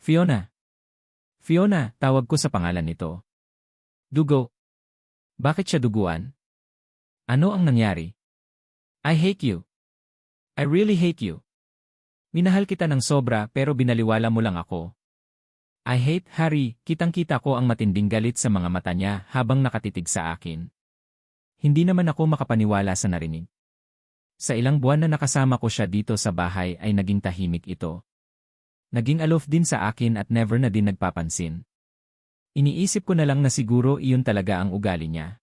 Fiona. Fiona, tawag ko sa pangalan nito. Dugo. Bakit siya duguan? Ano ang nangyari? I hate you. I really hate you. Minahal kita ng sobra pero binaliwala mo lang ako. I hate Harry, kitang-kita ko ang matinding galit sa mga mata niya habang nakatitig sa akin. Hindi naman ako makapaniwala sa narinig. Sa ilang buwan na nakasama ko siya dito sa bahay ay naging tahimik ito. Naging aloof din sa akin at never na din nagpapansin. Iniisip ko na lang na siguro iyon talaga ang ugali niya.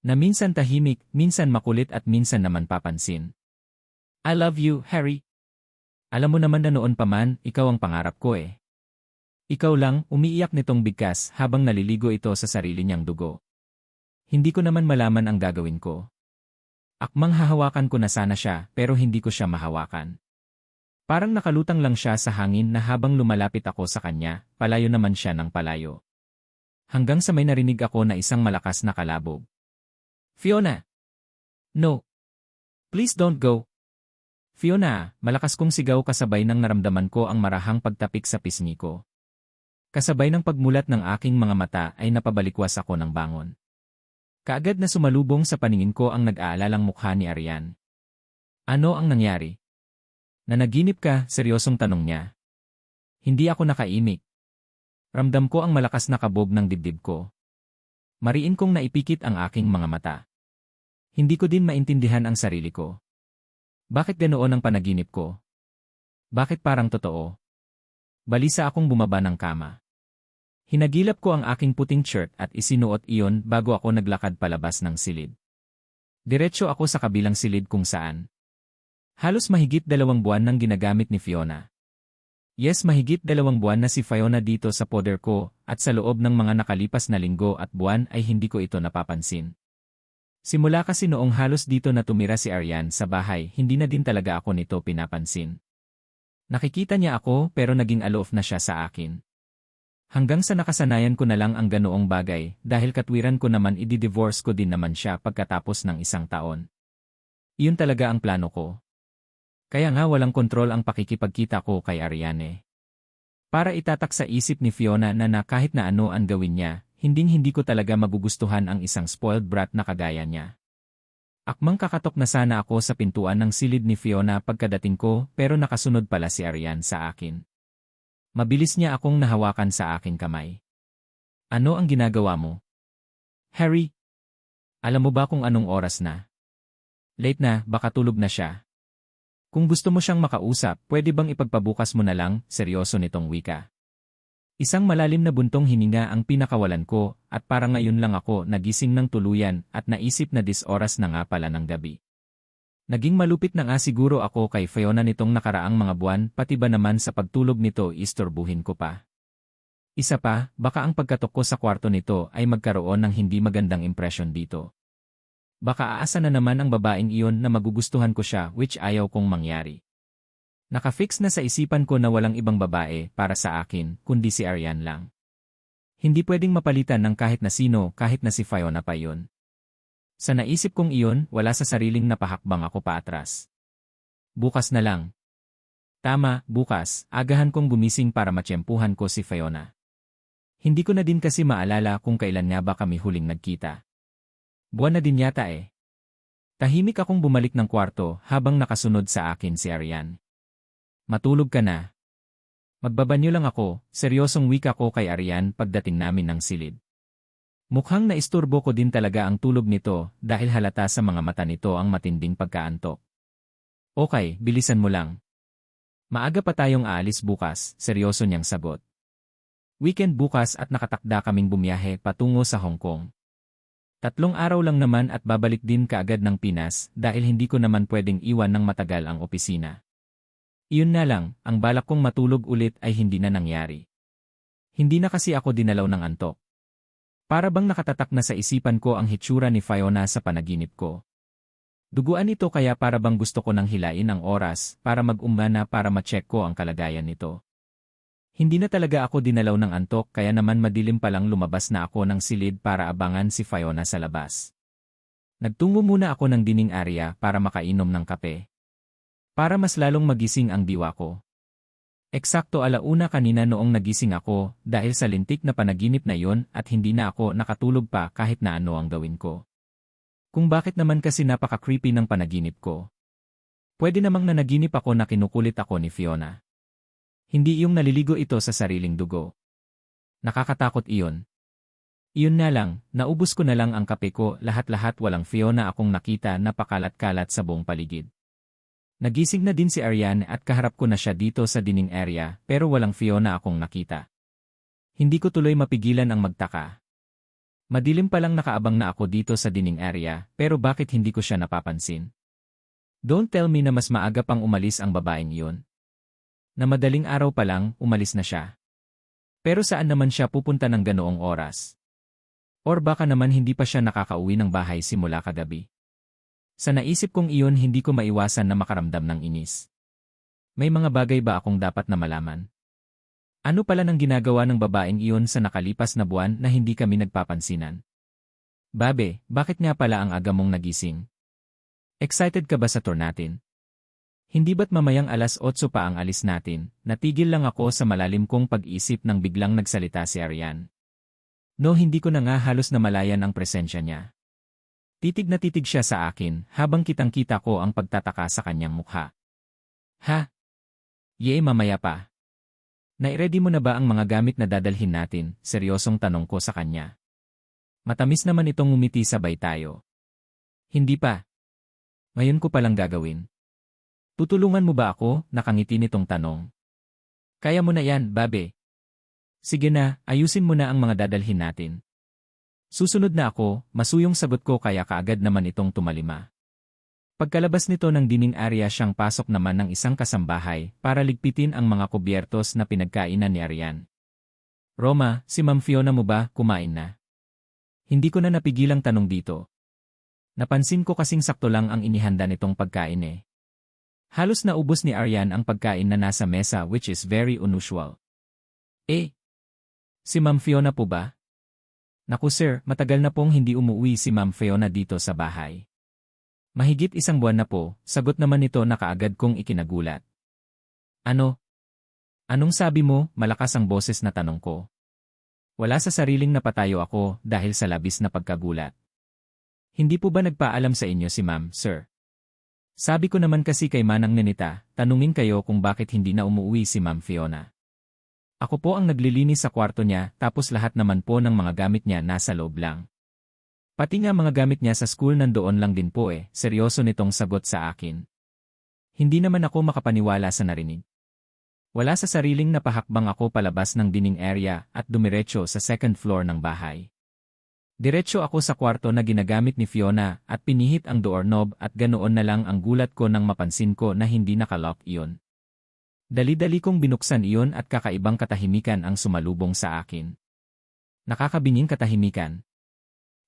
Na minsan tahimik, minsan makulit at minsan naman papansin. I love you, Harry. Alam mo naman na noon pa man, ikaw ang pangarap ko eh. Ikaw lang, umiiyak nitong bigkas habang naliligo ito sa sarili niyang dugo. Hindi ko naman malaman ang gagawin ko. Akmang hahawakan ko na sana siya pero hindi ko siya mahawakan. Parang nakalutang lang siya sa hangin na habang lumalapit ako sa kanya, palayo naman siya ng palayo. Hanggang sa may narinig ako na isang malakas na kalabog. Fiona! No! Please don't go! Fiona, malakas kong sigaw kasabay ng naramdaman ko ang marahang pagtapik sa pisngi ko. Kasabay ng pagmulat ng aking mga mata ay napabalikwas ako ng bangon. Kaagad na sumalubong sa paningin ko ang nag-aalalang mukha ni Arian. Ano ang nangyari? Nanaginip ka, seryosong tanong niya. Hindi ako nakaimik. Ramdam ko ang malakas na kabog ng dibdib ko. Mariin kong naipikit ang aking mga mata. Hindi ko din maintindihan ang sarili ko. Bakit ganoon ang panaginip ko? Bakit parang totoo? Balisa akong bumaba ng kama. Hinagilap ko ang aking puting shirt at isinuot iyon bago ako naglakad palabas ng silid. Diretso ako sa kabilang silid kung saan. Halos mahigit 2 buwan nang ginagamit ni Fiona. Yes, mahigit 2 buwan na si Fiona dito sa poder ko at sa loob ng mga nakalipas na linggo at buwan ay hindi ko ito napapansin. Simula kasi noong halos dito na tumira si Arian sa bahay, hindi na din talaga ako nito pinapansin. Nakikita niya ako pero naging aloof na siya sa akin. Hanggang sa nakasanayan ko na lang ang ganoong bagay dahil katwiran ko naman i-divorce ko din naman siya pagkatapos ng 1 taon. Iyon talaga ang plano ko. Kaya nga walang kontrol ang pakikipagkita ko kay Ariane. Para itatak sa isip ni Fiona na kahit na ano ang gawin niya, hindi ko talaga magugustuhan ang isang spoiled brat na kagaya niya. Akmang kakatok na sana ako sa pintuan ng silid ni Fiona pagkadating ko pero nakasunod pala si Arian sa akin. Mabilis niya akong nahawakan sa aking kamay. Ano ang ginagawa mo? Harry? Alam mo ba kung anong oras na? Late na, baka tulog na siya. Kung gusto mo siyang makausap, pwede bang ipagpabukas mo na lang, seryoso nitong wika. Isang malalim na buntong hininga ang pinakawalan ko at parang ngayon lang ako nagising ng tuluyan at naisip na 10 oras na nga pala ng gabi. Naging malupit na nga siguro ako kay Fiona nitong nakaraang mga buwan pati ba naman sa pagtulog nito istorbuhin ko pa. Isa pa, baka ang pagkatok ko sa kwarto nito ay magkaroon ng hindi magandang impresyon dito. Baka aasa na naman ang babaeng iyon na magugustuhan ko siya which ayaw kong mangyari. Nakafix na sa isipan ko na walang ibang babae para sa akin kundi si Arian lang. Hindi pwedeng mapalitan ng kahit na sino kahit na si Fiona pa yun. Sa naisip kong iyon, wala sa sariling napahakbang ako paatras. Bukas na lang. Tama, bukas, agahan kong gumising para matsyempuhan ko si Fiona. Hindi ko na din kasi maalala kung kailan nga ba kami huling nagkita. Buwan na din yata eh. Tahimik akong bumalik ng kwarto habang nakasunod sa akin si Arian. Matulog ka na. Magbabanyo lang ako, seryosong wika ko kay Arian pagdating namin ng silid. Mukhang naisturbo ko din talaga ang tulog nito dahil halata sa mga mata nito ang matinding pagkaantok. Okay, bilisan mo lang. Maaga pa tayong aalis bukas, seryoso niyang sagot. Weekend bukas at nakatakda kaming bumiyahe patungo sa Hong Kong. 3 araw lang naman at babalik din kaagad ng Pinas dahil hindi ko naman pwedeng iwan ng matagal ang opisina. Iyon na lang, ang balak kong matulog ulit ay hindi na nangyari. Hindi na kasi ako dinalaw ng antok. Para bang nakatatak na sa isipan ko ang hitsura ni Fiona sa panaginip ko. Duguan ito kaya para bang gusto ko nang hilain ang oras para mag-umana para ma-check ko ang kalagayan nito. Hindi na talaga ako dinalaw ng antok kaya naman madilim palang lumabas na ako ng silid para abangan si Fiona sa labas. Nagtungo muna ako ng dining area para makainom ng kape. Para mas lalong magising ang diwa ko. Eksakto 1:00 kanina noong nagising ako dahil sa lintik na panaginip na yon at hindi na ako nakatulog pa kahit na ano ang gawin ko. Kung bakit naman kasi napaka-creepy ng panaginip ko. Pwede namang nanaginip ako na kinukulit ako ni Fiona. Hindi yung naliligo ito sa sariling dugo. Nakakatakot iyon. Iyon na lang, naubos ko na lang ang kape ko, lahat-lahat walang Fiona akong nakita na pakalat-kalat sa buong paligid. Nagising na din si Ariane at kaharap ko na siya dito sa dining area pero walang Fiona akong nakita. Hindi ko tuloy mapigilan ang magtaka. Madilim pa lang nakaabang na ako dito sa dining area pero bakit hindi ko siya napapansin? Don't tell me na mas maaga pang umalis ang babaeng iyon. Na madaling araw pa lang, umalis na siya. Pero saan naman siya pupunta ng ganoong oras? Or baka naman hindi pa siya nakakauwi ng bahay simula kagabi. Sa naisip kong iyon hindi ko maiwasan na makaramdam ng inis. May mga bagay ba akong dapat na malaman? Ano pala nang ginagawa ng babaeng iyon sa nakalipas na buwan na hindi kami nagpapansinan? Babe, bakit nga pala ang aga mong nagising? Excited ka ba sa tour natin? Hindi ba't mamayang 8:00 pa ang alis natin? Natigil lang ako sa malalim kong pag-isip nang biglang nagsalita si Ariane. No, hindi ko na nga halos namalayan ang presensya niya. Titig na titig siya sa akin habang kitang-kita ko ang pagtataka sa kanyang mukha. Ha? Mamaya pa. Nai-ready mo na ba ang mga gamit na dadalhin natin? Seryosong tanong ko sa kanya. Matamis naman itong ngumiti sabay tayo. Hindi pa. Ngayon ko palang gagawin. Tutulungan mo ba ako? Nakangiti nitong tanong. Kaya mo na yan, babe. Sige na, ayusin mo na ang mga dadalhin natin. Susunod na ako, masuyong sagot ko kaya kaagad naman itong tumalima. Pagkalabas nito ng dining area siyang pasok naman ng isang kasambahay para ligpitin ang mga kubyertos na pinagkainan ni Ariane. Roma, si Ma'am Fiona mo ba kumain na? Hindi ko na napigilang tanong dito. Napansin ko kasing sakto lang ang inihanda nitong pagkain eh. Halos naubos ni Ariane ang pagkain na nasa mesa which is very unusual. Si Ma'am Fiona po ba? Naku sir, matagal na pong hindi umuwi si Ma'am Fiona dito sa bahay. Mahigit 1 buwan na po, sagot naman nito na kaagad kong ikinagulat. Ano? Anong sabi mo? Malakas ang boses na tanong ko. Wala sa sariling napatayo ako dahil sa labis na pagkagulat. Hindi po ba nagpaalam sa inyo si Ma'am, sir? Sabi ko naman kasi kay Manang Nenita, tanungin kayo kung bakit hindi na umuwi si Ma'am Fiona. Ako po ang naglilinis sa kwarto niya tapos lahat naman po ng mga gamit niya nasa loob lang. Pati nga mga gamit niya sa school nandoon lang din po eh, seryoso nitong sagot sa akin. Hindi naman ako makapaniwala sa narinig. Wala sa sariling napahakbang ako palabas ng dining area at dumiretso sa second floor ng bahay. Diretso ako sa kwarto na ginagamit ni Fiona at pinihit ang doorknob at ganoon na lang ang gulat ko nang mapansin ko na hindi nakalock iyon. Dali-dali kong binuksan iyon at kakaibang katahimikan ang sumalubong sa akin. Nakakabinging katahimikan.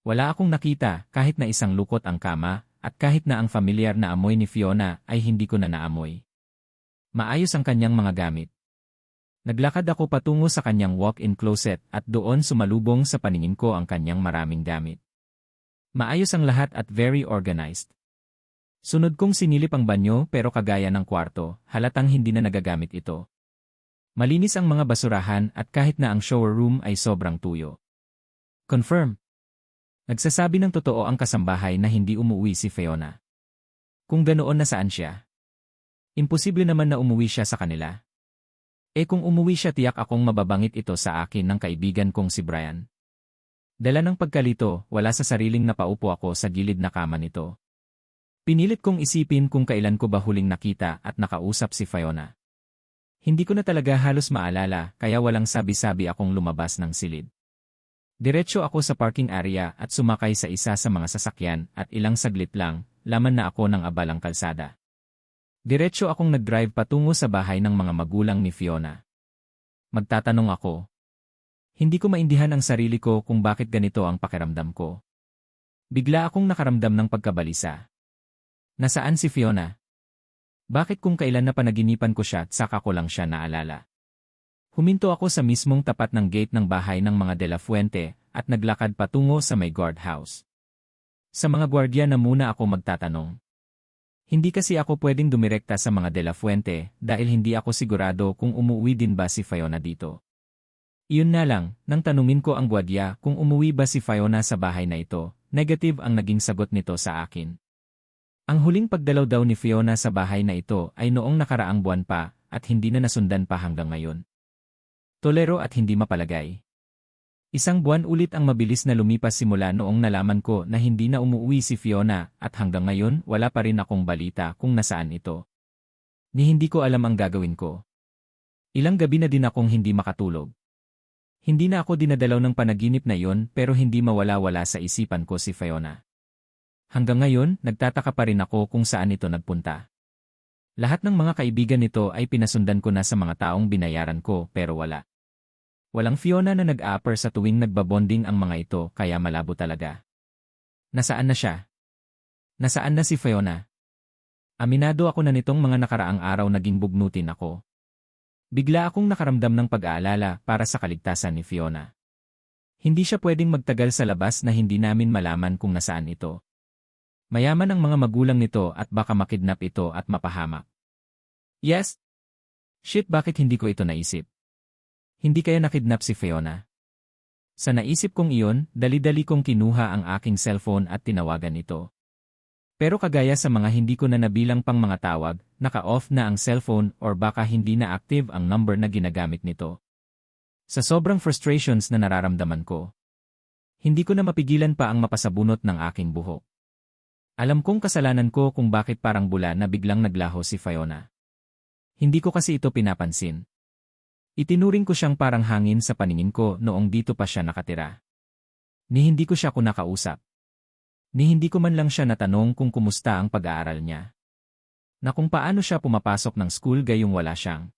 Wala akong nakita kahit na isang lukot ang kama at kahit na ang familiar na amoy ni Fiona ay hindi ko na naamoy. Maayos ang kanyang mga gamit. Naglakad ako patungo sa kanyang walk-in closet at doon sumalubong sa paningin ko ang kanyang maraming gamit. Maayos ang lahat at very organized. Sunod kong sinilip ang banyo pero kagaya ng kwarto, halatang hindi na nagagamit ito. Malinis ang mga basurahan at kahit na ang shower room ay sobrang tuyo. Confirm. Nagsasabi ng totoo ang kasambahay na hindi umuwi si Fiona. Kung ganoon nasaan siya? Imposible naman na umuwi siya sa kanila. Kung umuwi siya tiyak akong mababangit ito sa akin ng kaibigan kong si Brian. Dala ng pagkalito, wala sa sariling napaupo ako sa gilid na kama nito. Pinilit kong isipin kung kailan ko ba huling nakita at nakausap si Fiona. Hindi ko na talaga halos maalala kaya walang sabi-sabi akong lumabas ng silid. Diretso ako sa parking area at sumakay sa isa sa mga sasakyan at ilang saglit lang, laman na ako ng abalang kalsada. Diretso akong nag-drive patungo sa bahay ng mga magulang ni Fiona. Magtatanong ako. Hindi ko maindihan ang sarili ko kung bakit ganito ang pakiramdam ko. Bigla akong nakaramdam ng pagkabalisa. Nasaan si Fiona? Bakit kung kailan na panaginipan ko siya at saka ko lang siya naalala? Huminto ako sa mismong tapat ng gate ng bahay ng mga De La Fuente at naglakad patungo sa may guardhouse. Sa mga gwardiya na muna ako magtatanong. Hindi kasi ako pwedeng dumirekta sa mga De La Fuente dahil hindi ako sigurado kung umuwi din ba si Fiona dito. Iyon na lang, nang tanungin ko ang gwardiya kung umuwi ba si Fiona sa bahay na ito, negative ang naging sagot nito sa akin. Ang huling pagdalaw daw ni Fiona sa bahay na ito ay noong nakaraang buwan pa at hindi na nasundan pa hanggang ngayon. Tolero at hindi mapalagay. Isang buwan ulit ang mabilis na lumipas simula noong nalaman ko na hindi na umuwi si Fiona at hanggang ngayon wala pa rin akong balita kung nasaan ito. Ni hindi ko alam ang gagawin ko. Ilang gabi na din akong hindi makatulog. Hindi na ako dinadalaw ng panaginip na yon pero hindi mawala-wala sa isipan ko si Fiona. Hanggang ngayon, nagtataka pa rin ako kung saan ito nagpunta. Lahat ng mga kaibigan nito ay pinasundan ko na sa mga taong binayaran ko pero wala. Walang Fiona na nag-a-appear sa tuwing nagbabonding ang mga ito kaya malabo talaga. Nasaan na siya? Nasaan na si Fiona? Aminado ako na nitong mga nakaraang araw naging bugnutin ako. Bigla akong nakaramdam ng pag-aalala para sa kaligtasan ni Fiona. Hindi siya pwedeng magtagal sa labas na hindi namin malaman kung nasaan ito. Mayaman ang mga magulang nito at baka makidnap ito at mapahamak. Yes? Shit, bakit hindi ko ito naisip? Hindi kaya nakidnap si Fiona? Sa naisip kong iyon, dali-dali kong kinuha ang aking cellphone at tinawagan ito. Pero kagaya sa mga hindi ko na nabilang pang mga tawag, naka-off na ang cellphone or baka hindi na active ang number na ginagamit nito. Sa sobrang frustrations na nararamdaman ko, hindi ko na mapigilan pa ang mapasabunot ng aking buhok. Alam kong kasalanan ko kung bakit parang bula na biglang naglaho si Fiona. Hindi ko kasi ito pinapansin. Itinuring ko siyang parang hangin sa paningin ko noong dito pa siya nakatira. Ni hindi ko siya kunakausap. Ni hindi ko man lang siya natanong kung kumusta ang pag-aaral niya. Na kung paano siya pumapasok ng school gayong wala siyang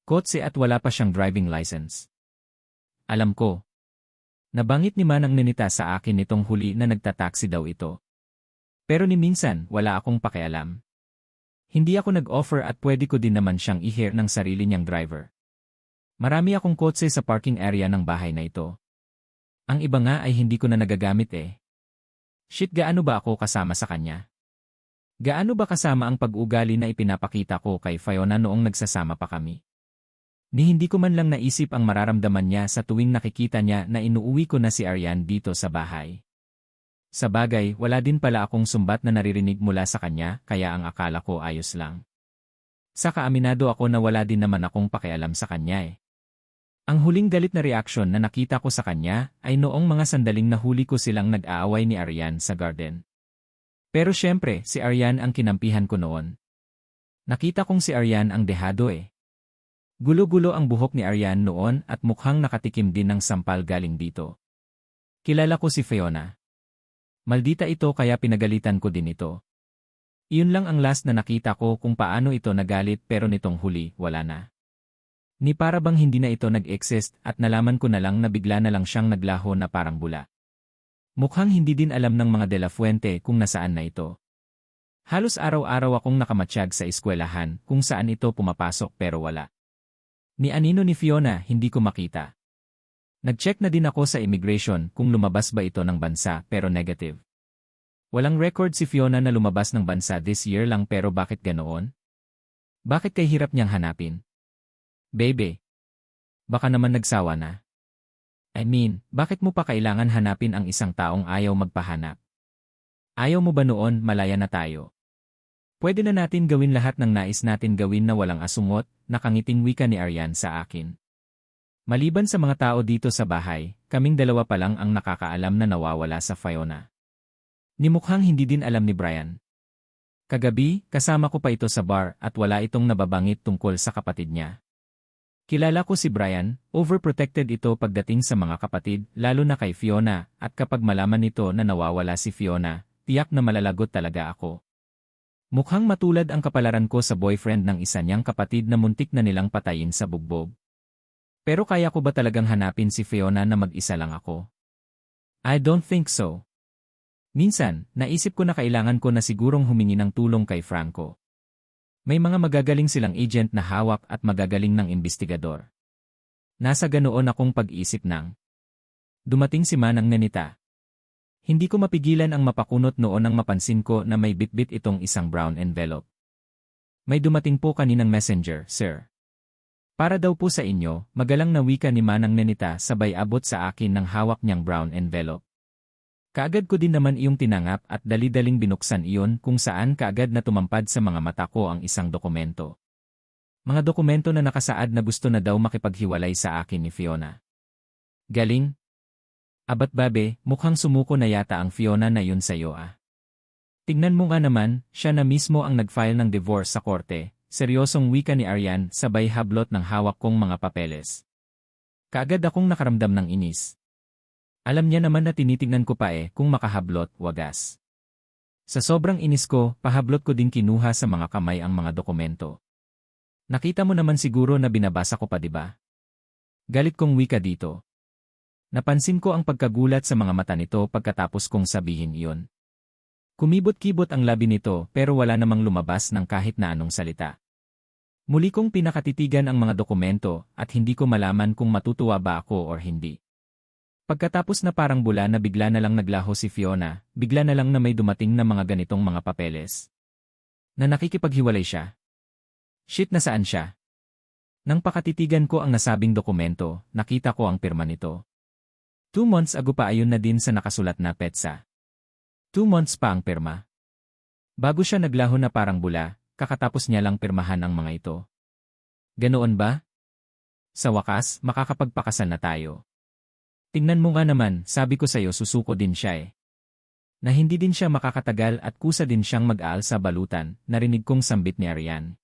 kotse at wala pa siyang driving license. Alam ko. Nabangit ni Manang Ninita sa akin nitong huli na nagtataksi daw ito. Pero ni minsan, wala akong pakialam. Hindi ako nag-offer at pwede ko din naman siyang i-hire ng sarili niyang driver. Marami akong kotse sa parking area ng bahay na ito. Ang iba nga ay hindi ko na nagagamit eh. Shit, gaano ba ako kasama sa kanya? Gaano ba kasama ang pag-ugali na ipinapakita ko kay Fiona noong nagsasama pa kami? Ni hindi ko man lang naisip ang mararamdaman niya sa tuwing nakikita niya na inuuwi ko na si Arian dito sa bahay. Sa bagay, wala din pala akong sumbat na naririnig mula sa kanya kaya ang akala ko ayos lang. Saka aminado ako na wala din naman akong pakialam sa kanya eh. Ang huling galit na reaksyon na nakita ko sa kanya ay noong mga sandaling nahuli ko silang nag-aaway ni Arian sa garden. Pero syempre, si Arian ang kinampihan ko noon. Nakita kong si Arian ang dehado eh. Gulo-gulo ang buhok ni Arian noon at mukhang nakatikim din ng sampal galing dito. Kilala ko si Fiona. Maldita ito kaya pinagalitan ko din ito. Iyon lang ang last na nakita ko kung paano ito nagalit pero nitong huli, wala na. Ni para bang hindi na ito nag-exist at nalaman ko na lang na bigla na lang siyang naglaho na parang bula. Mukhang hindi din alam ng mga De La Fuente kung nasaan na ito. Halos araw-araw akong nakamatsyag sa eskwelahan kung saan ito pumapasok pero wala. Ni anino ni Fiona hindi ko makita. Nag-check na din ako sa immigration kung lumabas ba ito ng bansa pero negative. Walang record si Fiona na lumabas ng bansa this year lang pero bakit ganoon? Bakit kay hirap niyang hanapin? Baby. Baka naman nagsawa na. I mean, bakit mo pa kailangan hanapin ang isang taong ayaw magpahanap? Ayaw mo ba noon malaya na tayo? Pwede na natin gawin lahat ng nais natin gawin na walang asungot, nakangiting wika ni Arian sa akin. Maliban sa mga tao dito sa bahay, kaming dalawa pa lang ang nakakaalam na nawawala sa Fiona. Ni mukhang hindi din alam ni Brian. Kagabi, kasama ko pa ito sa bar at wala itong nababangit tungkol sa kapatid niya. Kilala ko si Brian, overprotected ito pagdating sa mga kapatid, lalo na kay Fiona, at kapag malaman nito na nawawala si Fiona, tiyak na malalagot talaga ako. Mukhang matulad ang kapalaran ko sa boyfriend ng isa niyang kapatid na muntik na nilang patayin sa bugbog. Pero kaya ko ba talagang hanapin si Fiona na mag-isa lang ako? I don't think so. Minsan, naisip ko na kailangan ko na sigurong humingi ng tulong kay Franco. May mga magagaling silang agent na hawak at magagaling ng investigador. Nasa ganoon akong pag-isip ng dumating si Manang Ninita. Hindi ko mapigilan ang mapakunot noon nang mapansin ko na may bitbit itong isang brown envelope. May dumating po kaninang messenger, sir. Para daw po sa inyo, magalang na wika ni Manang Nenita sabay abot sa akin ng hawak niyang brown envelope. Kaagad ko din naman iyong tinangap at dali-daling binuksan iyon kung saan kaagad na tumampad sa mga mata ko ang isang dokumento. Mga dokumento na nakasaad na gusto na daw makipaghiwalay sa akin ni Fiona. Galing? Abat babe, mukhang sumuko na yata ang Fiona na yun sa'yo ah. Tignan mo nga naman, siya na mismo ang nag-file ng divorce sa korte, seryosong wika ni Arian sabay hablot ng hawak kong mga papeles. Kaagad akong nakaramdam ng inis. Alam niya naman na tinitignan ko pa kung makahablot, wagas. Sa sobrang inis ko, pahablot ko din kinuha sa mga kamay ang mga dokumento. Nakita mo naman siguro na binabasa ko pa diba? Galit kong wika dito. Napansin ko ang pagkagulat sa mga mata nito pagkatapos kong sabihin iyon. Kumibot-kibot ang labi nito pero wala namang lumabas ng kahit na anong salita. Muli kong pinakatitigan ang mga dokumento at hindi ko malaman kung matutuwa ba ako or hindi. Pagkatapos na parang bula na bigla na lang naglaho si Fiona, bigla na lang na may dumating na mga ganitong mga papeles. Na nakikipaghiwalay siya. Shit, nasaan siya? Nang pakatitigan ko ang nasabing dokumento, nakita ko ang pirma nito. 2 months ago pa ayon na din sa nakasulat na petsa. 2 months pa ang pirma. Bago siya naglaho na parang bula, kakatapos niya lang pirmahan ang mga ito. Ganoon ba? Sa wakas, makakapagpakasal na tayo. Tingnan mo nga naman, sabi ko sa'yo susuko din siya Na hindi din siya makakatagal at kusa din siyang mag-aal sa balutan, narinig kong sambit ni Arian.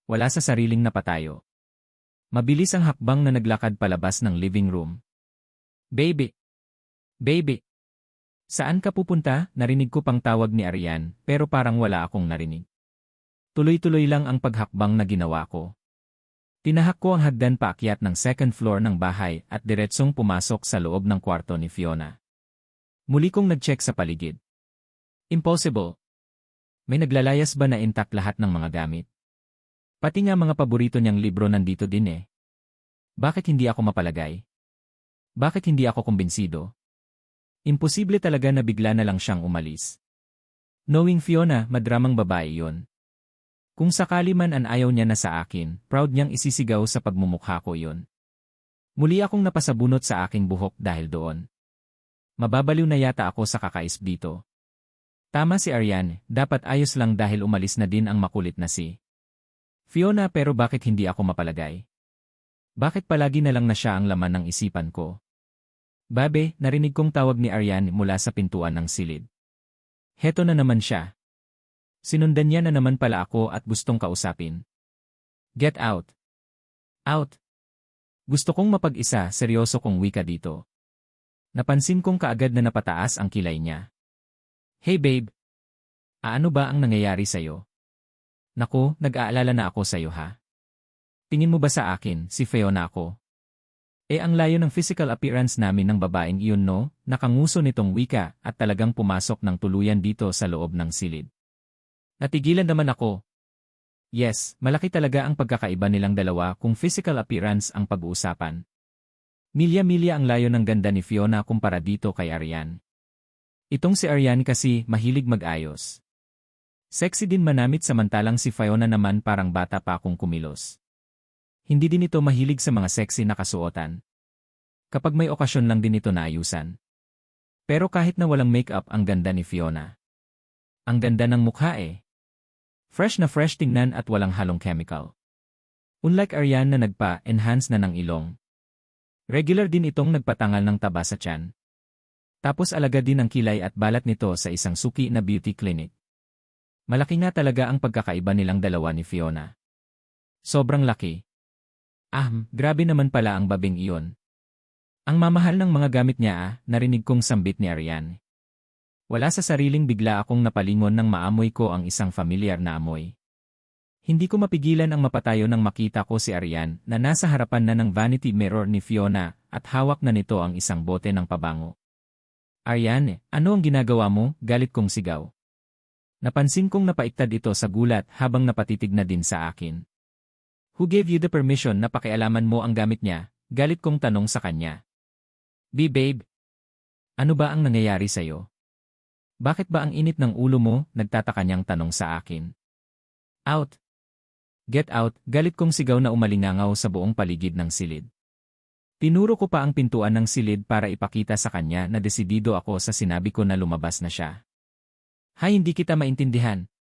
Wala sa sariling napatayo. Mabilis ang hakbang na naglakad palabas ng living room. Baby! Baby! Saan ka pupunta? Narinig ko pang tawag ni Arian, pero parang wala akong narinig. Tuloy-tuloy lang ang paghakbang na ginawa ko. Tinahak ko ang hagdan paakyat ng second floor ng bahay at diretsong pumasok sa loob ng kwarto ni Fiona. Muli kong nag-check sa paligid. Impossible. May naglalayas ba na intact lahat ng mga gamit? Pati nga mga paborito niyang libro nandito din Bakit hindi ako mapalagay? Bakit hindi ako kumbinsido? Imposible talaga na bigla na lang siyang umalis. Knowing Fiona, madramang babae yon. Kung sakali man an ayaw niya na sa akin, proud niyang isisigaw sa pagmumukha ko yon. Muli akong napasabunot sa aking buhok dahil doon. Mababaliw na yata ako sa kakaisip dito. Tama si Arian, dapat ayos lang dahil umalis na din ang makulit na si Fiona pero bakit hindi ako mapalagay? Bakit palagi na lang na siya ang laman ng isipan ko? Babe, narinig kong tawag ni Arian mula sa pintuan ng silid. Heto na naman siya. Sinundan niya na naman pala ako at gustong kausapin. Get out. Out. Gusto kong mapag-isa, seryoso kong wika dito. Napansin kong kaagad na napataas ang kilay niya. Hey babe. Ano ba ang nangyayari sa'yo? Naku, nag-aalala na ako sa'yo ha. Tingin mo ba sa akin, si Fiona ako? Ang layo ng physical appearance namin ng babaeng iyon no, nakanguso nitong wika at talagang pumasok ng tuluyan dito sa loob ng silid. Natigilan naman ako. Yes, malaki talaga ang pagkakaiba nilang dalawa kung physical appearance ang pag-uusapan. Milya-milya ang layo ng ganda ni Fiona kumpara dito kay Arian. Itong si Arian kasi mahilig mag-ayos. Sexy din manamit samantalang si Fiona naman parang bata pa akong kumilos. Hindi din ito mahilig sa mga sexy na kasuotan. Kapag may okasyon lang din ito naayusan. Pero kahit na walang makeup ang ganda ni Fiona. Ang ganda ng mukha Fresh na fresh tingnan at walang halong chemical. Unlike Arian na nagpa-enhance na ng ilong. Regular din itong nagpatangal ng taba sa tiyan. Tapos alagad din ang kilay at balat nito sa isang suki na beauty clinic. Malaki nga talaga ang pagkakaiba nilang dalawa ni Fiona. Sobrang laki. Grabe naman pala ang babing iyon. Ang mamahal ng mga gamit niya narinig kong sambit ni Arian. Wala sa sariling bigla akong napalingon nang maamoy ko ang isang familiar na amoy. Hindi ko mapigilan ang mapatayo nang makita ko si Arian na nasa harapan na ng vanity mirror ni Fiona at hawak na nito ang isang bote ng pabango. Arian, ano ang ginagawa mo? Galit kong sigaw. Napansin kong napaiktad ito sa gulat habang napatitig na din sa akin. Who gave you the permission na pakialaman mo ang gamit niya? Galit kong tanong sa kanya. Babe. Ano ba ang nangyayari sa'yo? Bakit ba ang init ng ulo mo? Nagtataka niyang tanong sa akin. Out! Get out! Galit kong sigaw na umalingangaw sa buong paligid ng silid. Tinuro ko pa ang pintuan ng silid para ipakita sa kanya na desidido ako sa sinabi ko na lumabas na siya. Hay, hindi kita maintindihan.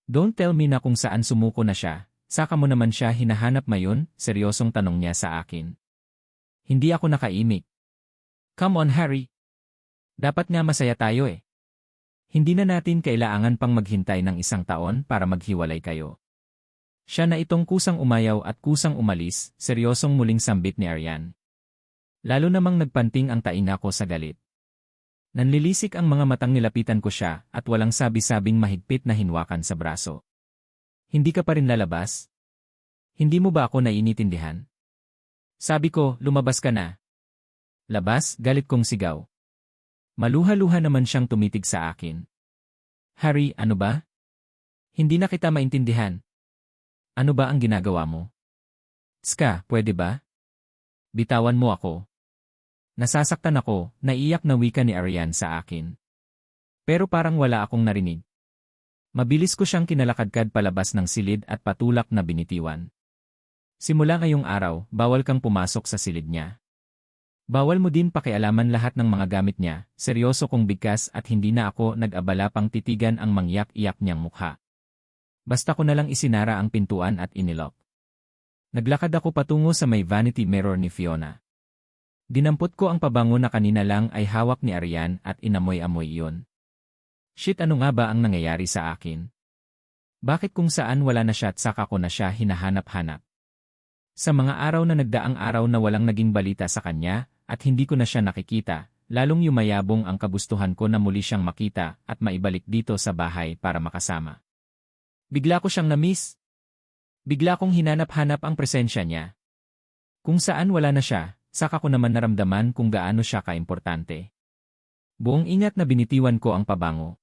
Don't tell me na kung saan sumuko na siya, saka mo naman siya hinahanap mayon, seryosong tanong niya sa akin. Hindi ako nakaimik. Come on, Harry. Dapat nga masaya tayo eh. Hindi na natin kailangan pang maghintay ng 1 taon para maghiwalay kayo. Siya na itong kusang umayaw at kusang umalis, seryosong muling sambit ni Arian. Lalo namang nagpanting ang taina ko sa galit. Nanlilisik ang mga matang nilapitan ko siya at walang sabi-sabing mahigpit na hinwakan sa braso. Hindi ka pa rin lalabas? Hindi mo ba ako naiintindihan? Sabi ko, lumabas ka na. Labas, galit kong sigaw. Maluha-luha naman siyang tumitig sa akin. Harry, ano ba? Hindi na kita maintindihan. Ano ba ang ginagawa mo? Ska, pwede ba? Bitawan mo ako. Nasasaktan ako, naiyak na wika ni Arian sa akin. Pero parang wala akong narinig. Mabilis ko siyang kinalakadkad palabas ng silid at patulak na binitiwan. Simula ngayong araw, bawal kang pumasok sa silid niya. Bawal mo din pakialaman lahat ng mga gamit niya, seryoso kong bigkas at hindi na ako nag-abala pang titigan ang mangyak-iyak niyang mukha. Basta ko nalang isinara ang pintuan at inilok. Naglakad ako patungo sa may vanity mirror ni Fiona. Dinampot ko ang pabango na kanina lang ay hawak ni Arian at inamoy-amoy iyon. Shit, ano nga ba ang nangyayari sa akin? Bakit kung saan wala na siya at saka ko na siya hinahanap-hanap? Sa mga araw na nagdaang araw na walang naging balita sa kanya at hindi ko na siya nakikita, lalong yumayabong ang kagustuhan ko na muli siyang makita at maibalik dito sa bahay para makasama. Bigla ko siyang na-miss. Bigla kong hinanap-hanap ang presensya niya. Kung saan wala na siya, saka ko naman naramdaman kung gaano siya kaimportante. Buong ingat na binitiwan ko ang pabango.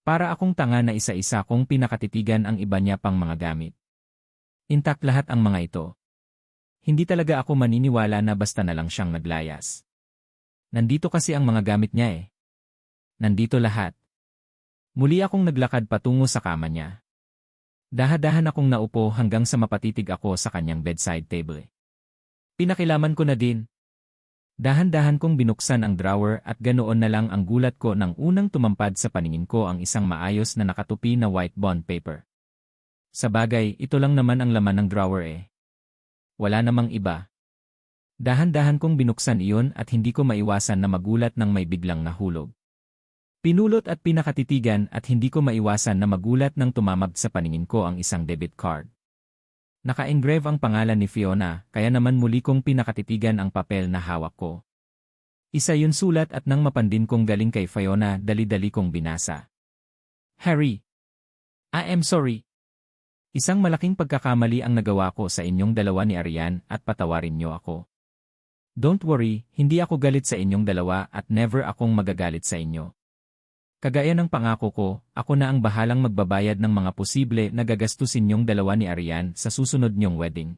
Para akong tanga na isa-isa kong pinakatitigan ang iba niya pang mga gamit. Intact lahat ang mga ito. Hindi talaga ako maniniwala na basta na lang siyang naglayas. Nandito kasi ang mga gamit niya eh. Nandito lahat. Muli akong naglakad patungo sa kama niya. Dahan-dahan akong naupo hanggang sa mapatitig ako sa kanyang bedside table. Pinakilaman ko na din. Dahan-dahan kong binuksan ang drawer at ganoon na lang ang gulat ko nang unang tumampad sa paningin ko ang isang maayos na nakatupi na white bond paper. Sa bagay, ito lang naman ang laman ng drawer eh. Wala namang iba. Dahan-dahan kong binuksan iyon at hindi ko maiwasan na magulat nang may biglang nahulog. Pinulot at pinakatitigan at hindi ko maiwasan na magulat nang tumamag sa paningin ko ang isang debit card. Naka-engrave ang pangalan ni Fiona, kaya naman muli kong pinakatitigan ang papel na hawak ko. Isa yun sulat at nang mapandin kong galing kay Fiona, dali-dali kong binasa. Harry, I am sorry. Isang malaking pagkakamali ang nagawa ko sa inyong dalawa ni Arian at patawarin niyo ako. Don't worry, hindi ako galit sa inyong dalawa at never akong magagalit sa inyo. Kagaya ng pangako ko, ako na ang bahalang magbabayad ng mga posible na gagastusin niyong dalawa ni Arian sa susunod niyong wedding.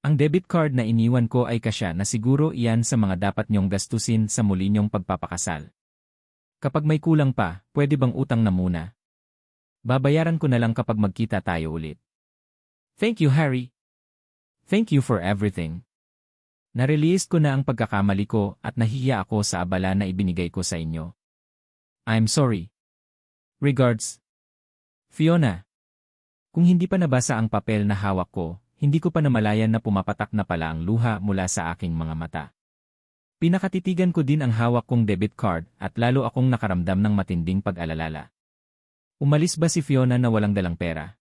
Ang debit card na iniwan ko ay kasya na siguro iyan sa mga dapat niyong gastusin sa muli niyong pagpapakasal. Kapag may kulang pa, pwede bang utang na muna? Babayaran ko na lang kapag magkita tayo ulit. Thank you, Harry. Thank you for everything. Narelease ko na ang pagkakamali ko at nahihiya ako sa abala na ibinigay ko sa inyo. I'm sorry. Regards, Fiona. Kung hindi pa nabasa ang papel na hawak ko, hindi ko pa namalayan na pumapatak na pala ang luha mula sa aking mga mata. Pinakatitigan ko din ang hawak kong debit card at lalo akong nakaramdam ng matinding pag-alalala. Umalis ba si Fiona na walang dalang pera?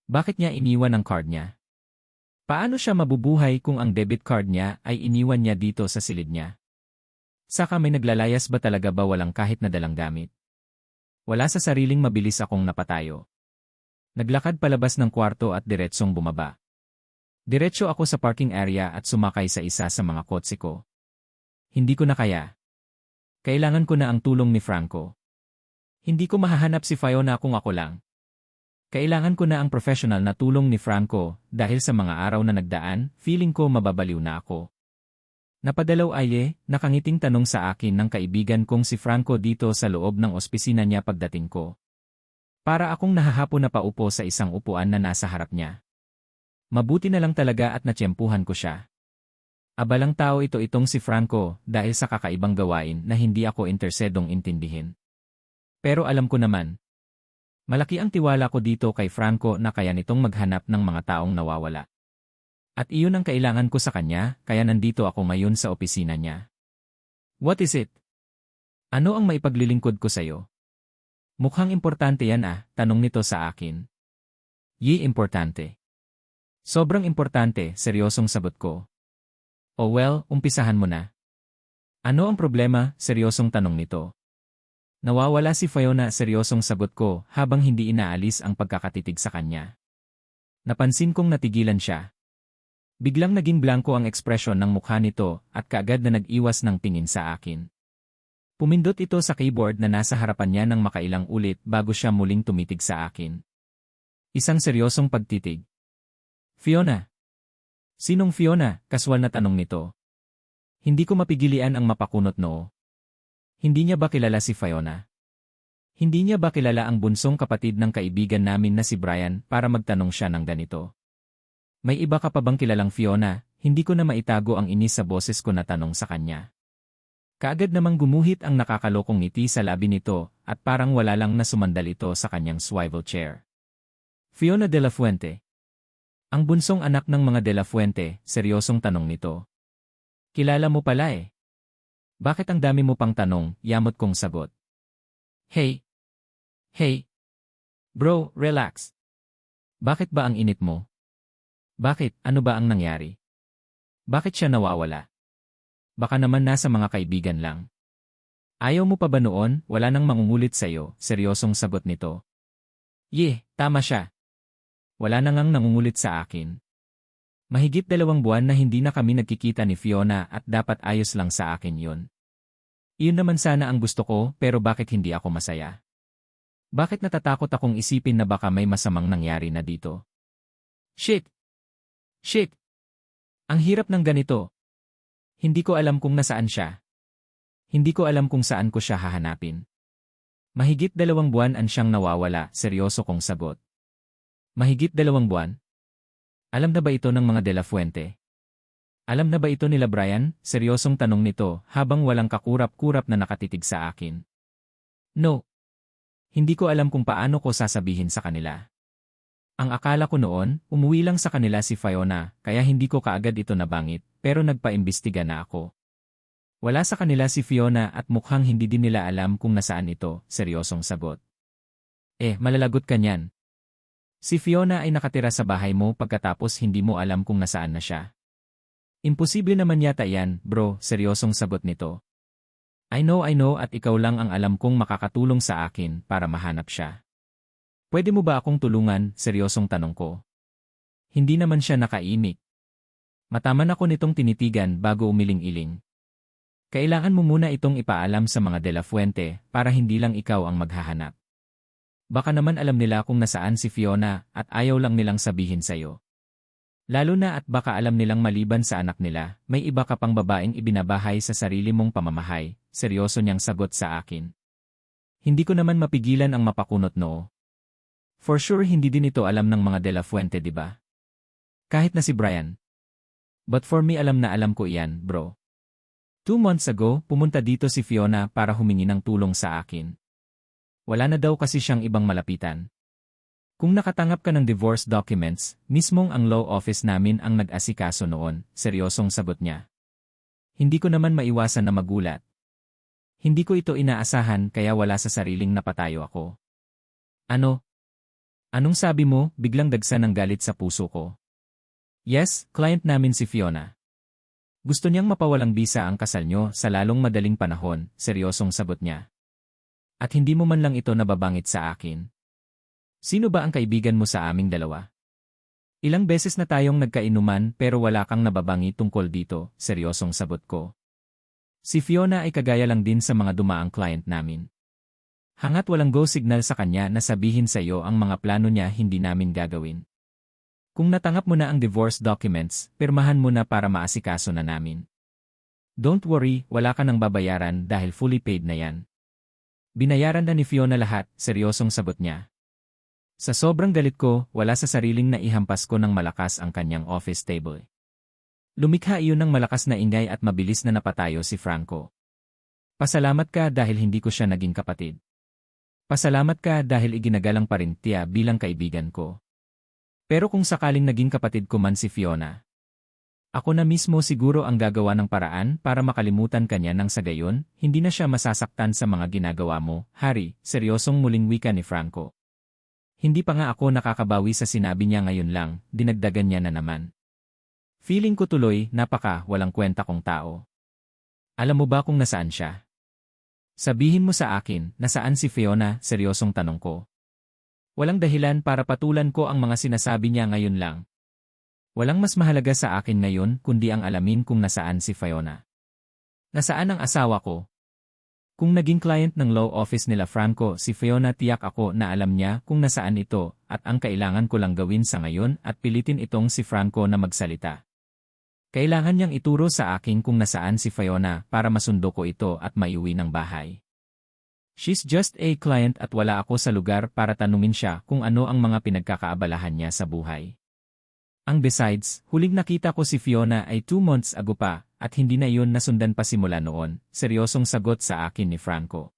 Bakit niya iniwan ang card niya? Paano siya mabubuhay kung ang debit card niya ay iniwan niya dito sa silid niya? Saka may naglalayas ba talaga ba walang kahit na dalang gamit? Wala sa sariling mabilis akong napatayo. Naglakad palabas ng kwarto at diretsong bumaba. Diretso ako sa parking area at sumakay sa isa sa mga kotse ko. Hindi ko na kaya. Kailangan ko na ang tulong ni Franco. Hindi ko mahahanap si Fiona kung ako lang. Kailangan ko na ang professional na tulong ni Franco dahil sa mga araw na nagdaan, feeling ko mababaliw na ako. Napadalaw nakangiting tanong sa akin ng kaibigan kong si Franco dito sa loob ng opisina niya pagdating ko. Para akong nahahapon na paupo sa isang upuan na nasa harap niya. Mabuti na lang talaga at natsyempuhan ko siya. Abalang tao itong si Franco dahil sa kakaibang gawain na hindi ako interesedong intindihin. Pero alam ko naman. Malaki ang tiwala ko dito kay Franco na kaya nitong maghanap ng mga taong nawawala. At iyon ang kailangan ko sa kanya, kaya nandito ako ngayon sa opisina niya. What is it? Ano ang maipaglilingkod ko sa'yo? Mukhang importante yan tanong nito sa akin. Importante. Sobrang importante, seryosong sagot ko. Oh well, umpisahan mo na. Ano ang problema, seryosong tanong nito. Nawawala si Fiona, seryosong sagot ko habang hindi inaalis ang pagkakatitig sa kanya. Napansin kong natigilan siya. Biglang naging blanko ang ekspresyon ng mukha nito at kaagad na nag-iwas ng tingin sa akin. Pumindot ito sa keyboard na nasa harapan niya ng makailang ulit bago siya muling tumitig sa akin. Isang seryosong pagtitig. Fiona. Sinong Fiona? Kaswal na tanong nito. Hindi ko mapigilian ang mapakunot noo. Hindi niya ba kilala si Fiona? Hindi niya ba kilala ang bunsong kapatid ng kaibigan namin na si Brian para magtanong siya ng ganito? May iba ka pa bang kilalang Fiona? Hindi ko na maitago ang inis sa boses ko na tanong sa kanya. Kaagad namang gumuhit ang nakakalokong ngiti sa labi nito at parang wala lang na sumandal ito sa kanyang swivel chair. Fiona de la Fuente. Ang bunsong anak ng mga de la Fuente, seryosong tanong nito. Kilala mo pala Bakit ang dami mo pang tanong, yamot kong sagot. Hey! Bro, relax. Bakit ba ang init mo? Bakit? Ano ba ang nangyari? Bakit siya nawawala? Baka naman nasa mga kaibigan lang. Ayaw mo pa ba noon? Wala nang mangungulit sa'yo, seryosong sagot nito. Tama siya. Wala na ngang nangungulit sa akin. Mahigit 2 buwan na hindi na kami nagkikita ni Fiona at dapat ayos lang sa akin yun. Iyon naman sana ang gusto ko pero bakit hindi ako masaya? Bakit natatakot akong isipin na baka may masamang nangyari na dito? Shit! Ang hirap ng ganito. Hindi ko alam kung nasaan siya. Hindi ko alam kung saan ko siya hahanapin. Mahigit 2 buwan ang siyang nawawala, seryoso kong sagot. Mahigit 2 buwan? Alam na ba ito ng mga de la Fuente? Alam na ba ito nila Brian? Seryosong tanong nito habang walang kakurap-kurap na nakatitig sa akin. No. Hindi ko alam kung paano ko sasabihin sa kanila. Ang akala ko noon, umuwi lang sa kanila si Fiona, kaya hindi ko kaagad ito nabangit, pero nagpaimbestiga na ako. Wala sa kanila si Fiona at mukhang hindi din nila alam kung nasaan ito, seryosong sagot. Malalagot ka niyan. Si Fiona ay nakatira sa bahay mo pagkatapos hindi mo alam kung nasaan na siya. Imposible naman yata yan, bro, seryosong sagot nito. I know at ikaw lang ang alam kong makakatulong sa akin para mahanap siya. Pwede mo ba akong tulungan, seryosong tanong ko. Hindi naman siya nakaimik. Mataman ako nitong tinitigan bago umiling-iling. Kailangan mo muna itong ipaalam sa mga de la Fuente para hindi lang ikaw ang maghahanap. Baka naman alam nila kung nasaan si Fiona at ayaw lang nilang sabihin sa'yo. Lalo na at baka alam nilang maliban sa anak nila, may iba ka pang babaeng ibinabahay sa sarili mong pamamahay, seryoso niyang sagot sa akin. Hindi ko naman mapigilan ang mapakunot noo. For sure hindi din ito alam ng mga de la Fuente, di ba? Kahit na si Brian. But for me alam na alam ko iyan, bro. 2 months ago, pumunta dito si Fiona para humingi ng tulong sa akin. Wala na daw kasi siyang ibang malapitan. Kung nakatanggap ka ng divorce documents, mismong ang law office namin ang nag-asikaso noon, seryosong sagot niya. Hindi ko naman maiwasan na magulat. Hindi ko ito inaasahan kaya wala sa sariling napatayo ako. Ano? Anong sabi mo? Biglang dagsa ng galit sa puso ko. Yes, client namin si Fiona. Gusto niyang mapawalang bisa ang kasal niyo sa lalong madaling panahon, seryosong sagot niya. At hindi mo man lang ito nababangit sa akin. Sino ba ang kaibigan mo sa aming dalawa? Ilang beses na tayong nagkainuman pero wala kang nababangi tungkol dito, seryosong sagot ko. Si Fiona ay kagaya lang din sa mga dumaang client namin. Hangat walang go signal sa kanya na sabihin sa iyo ang mga plano niya hindi namin gagawin. Kung natanggap mo na ang divorce documents, pirmahan mo na para maasikaso na namin. Don't worry, wala ka nang babayaran dahil fully paid na yan. Binayaran na ni Fiona lahat, seryosong sagot niya. Sa sobrang galit ko, wala sa sariling na ihampas ko ng malakas ang kanyang office table. Lumikha iyon ng malakas na ingay at mabilis na napatayo si Franco. Pasalamat ka dahil hindi ko siya naging kapatid. Pasalamat ka dahil iginagalang pa rin tiya bilang kaibigan ko. Pero kung sakaling naging kapatid ko man si Fiona, ako na mismo siguro ang gagawa ng paraan para makalimutan kanya nang sa gayon, hindi na siya masasaktan sa mga ginagawa mo, Harry, seryosong muling wika ni Franco. Hindi pa nga ako nakakabawi sa sinabi niya ngayon lang, dinagdagan niya na naman. Feeling ko tuloy, walang kwenta kong tao. Alam mo ba kung nasaan siya? Sabihin mo sa akin, nasaan si Fiona, seryosong tanong ko. Walang dahilan para patulan ko ang mga sinasabi niya ngayon lang. Walang mas mahalaga sa akin ngayon kundi ang alamin kung nasaan si Fiona. Nasaan ang asawa ko? Kung naging client ng law office nila Franco si Fiona, tiyak ako na alam niya kung nasaan ito at ang kailangan ko lang gawin sa ngayon at pilitin itong si Franco na magsalita. Kailangan niyang ituro sa akin kung nasaan si Fiona para masundo ko ito at maiuwi ng bahay. She's just a client at wala ako sa lugar para tanungin siya kung ano ang mga pinagkakaabalahan niya sa buhay. Besides, huling nakita ko si Fiona ay 2 months ago pa, at hindi na iyon nasundan pa simula noon, seryosong sagot sa akin ni Franco.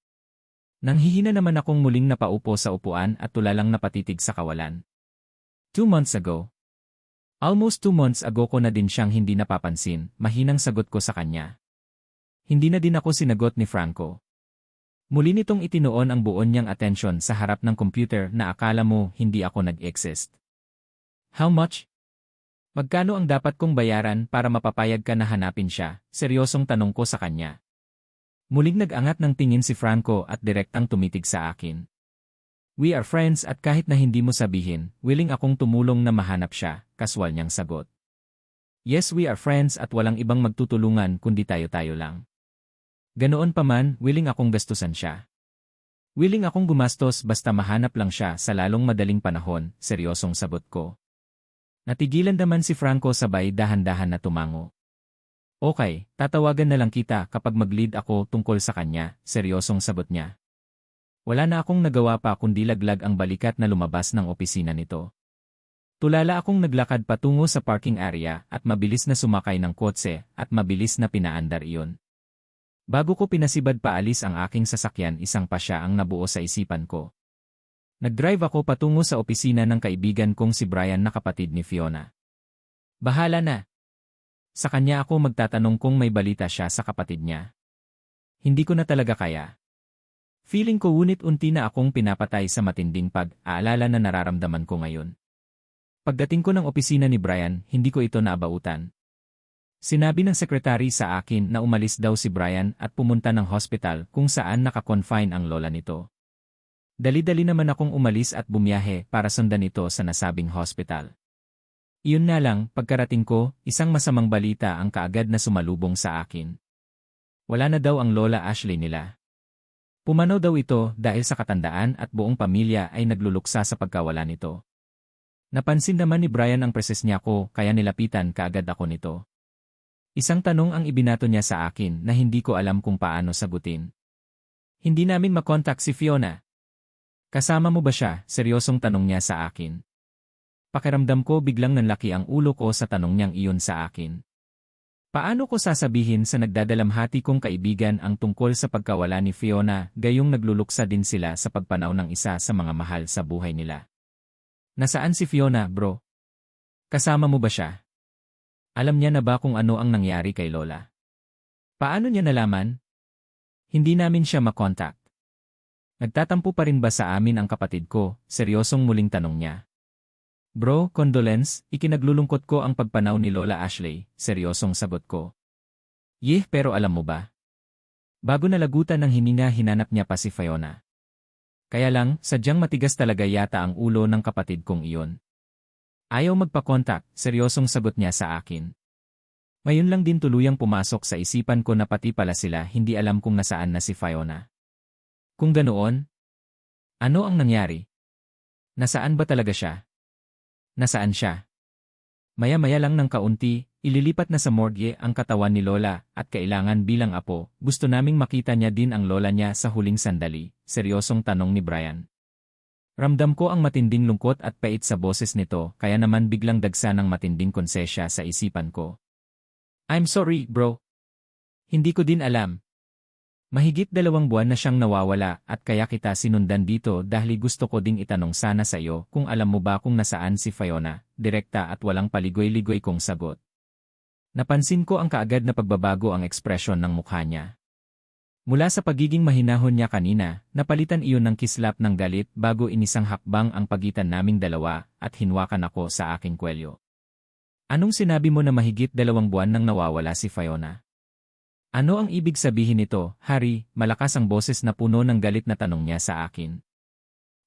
Nanghihina naman akong muling napaupo sa upuan at tulalang napatitig sa kawalan. 2 months ago? Almost 2 months ago ko na din siyang hindi napapansin, mahinang sagot ko sa kanya. Hindi na din ako sinagot ni Franco. Muli nitong itinoon ang buon niyang atensyon sa harap ng computer na akala mo hindi ako nag-exist. How much? Magkano ang dapat kong bayaran para mapapayag ka na hanapin siya? Seryosong tanong ko sa kanya. Muling nag-angat ng tingin si Franco at direktang tumitig sa akin. We are friends at kahit na hindi mo sabihin, willing akong tumulong na mahanap siya, kaswal niyang sagot. Yes, we are friends at walang ibang magtutulungan kundi tayo-tayo lang. Ganoon pa man, willing akong gastusan siya. Willing akong gumastos basta mahanap lang siya sa lalong madaling panahon, seryosong sagot ko. Natigilan naman si Franco sabay dahan-dahan na tumango. Okay, tatawagan na lang kita kapag mag-lead ako tungkol sa kanya, seryosong sagot niya. Wala na akong nagawa pa kundi laglag ang balikat na lumabas ng opisina nito. Tulala akong naglakad patungo sa parking area at mabilis na sumakay ng kotse at mabilis na pinaandar iyon. Bago ko pinasibad paalis ang aking sasakyan, isang pa siya ang nabuo sa isipan ko. Nag-drive ako patungo sa opisina ng kaibigan kong si Brian na kapatid ni Fiona. Bahala na. Sa kanya ako magtatanong kung may balita siya sa kapatid niya. Hindi ko na talaga kaya. Feeling ko unti na akong pinapatay sa matinding pag-aalala na nararamdaman ko ngayon. Pagdating ko ng opisina ni Brian, hindi ko ito naabautan. Sinabi ng sekretary sa akin na umalis daw si Brian at pumunta ng hospital kung saan naka-confine ang lola nito. Dali-dali naman akong umalis at bumiyahe para sundan ito sa nasabing hospital. Iyon na lang, pagkarating ko, isang masamang balita ang kaagad na sumalubong sa akin. Wala na daw ang Lola Ashley nila. Pumanaw daw ito dahil sa katandaan at buong pamilya ay nagluluksa sa pagkawala nito. Napansin naman ni Brian ang preses niya ko kaya nilapitan kaagad ako nito. Isang tanong ang ibinato niya sa akin na hindi ko alam kung paano sagutin. Hindi namin makontak si Fiona. Kasama mo ba siya? Seryosong tanong niya sa akin. Pakiramdam ko biglang nanlaki ang ulo ko sa tanong niyang iyon sa akin. Paano ko sasabihin sa nagdadalamhati kong kaibigan ang tungkol sa pagkawala ni Fiona gayong nagluluksa din sila sa pagpanaw ng isa sa mga mahal sa buhay nila? Nasaan si Fiona, bro? Kasama mo ba siya? Alam niya na ba kung ano ang nangyari kay Lola? Paano niya nalaman? Hindi namin siya makontak. Nagtatampo pa rin ba sa amin ang kapatid ko? Seryosong muling tanong niya. Bro, condolence, ikinaglulungkot ko ang pagpanaw ni Lola Ashley, seryosong sagot ko. Pero alam mo ba? Bago nalagutan ng hininga hinanap niya pa si Fiona. Kaya lang, sadyang matigas talaga yata ang ulo ng kapatid kong iyon. Ayaw magpakontak, seryosong sagot niya sa akin. Ngayon lang din tuluyang pumasok sa isipan ko na pati pala sila hindi alam kung nasaan na si Fiona. Kung ganoon, ano ang nangyari? Nasaan ba talaga siya? Nasaan siya? Maya-maya lang ng kaunti, ililipat na sa morgue ang katawan ni Lola at kailangan bilang apo, gusto naming makita niya din ang lola niya sa huling sandali, seryosong tanong ni Brian. Ramdam ko ang matinding lungkot at pait sa boses nito kaya naman biglang dagsa ng matinding konsensya sa isipan ko. I'm sorry, bro. Hindi ko din alam. Mahigit 2 buwan na siyang nawawala at kaya kita sinundan dito dahil gusto ko ding itanong sana sa iyo kung alam mo ba kung nasaan si Fiona, direkta at walang paligoy-ligoy kong sagot. Napansin ko ang kaagad na pagbabago ang ekspresyon ng mukha niya. Mula sa pagiging mahinahon niya kanina, napalitan iyon ng kislap ng galit bago inisang hakbang ang pagitan naming dalawa at hinwakan ako sa aking kwelyo. Anong sinabi mo na mahigit 2 buwan nang nawawala si Fiona? Ano ang ibig sabihin nito, Harry? Malakas ang boses na puno ng galit na tanong niya sa akin.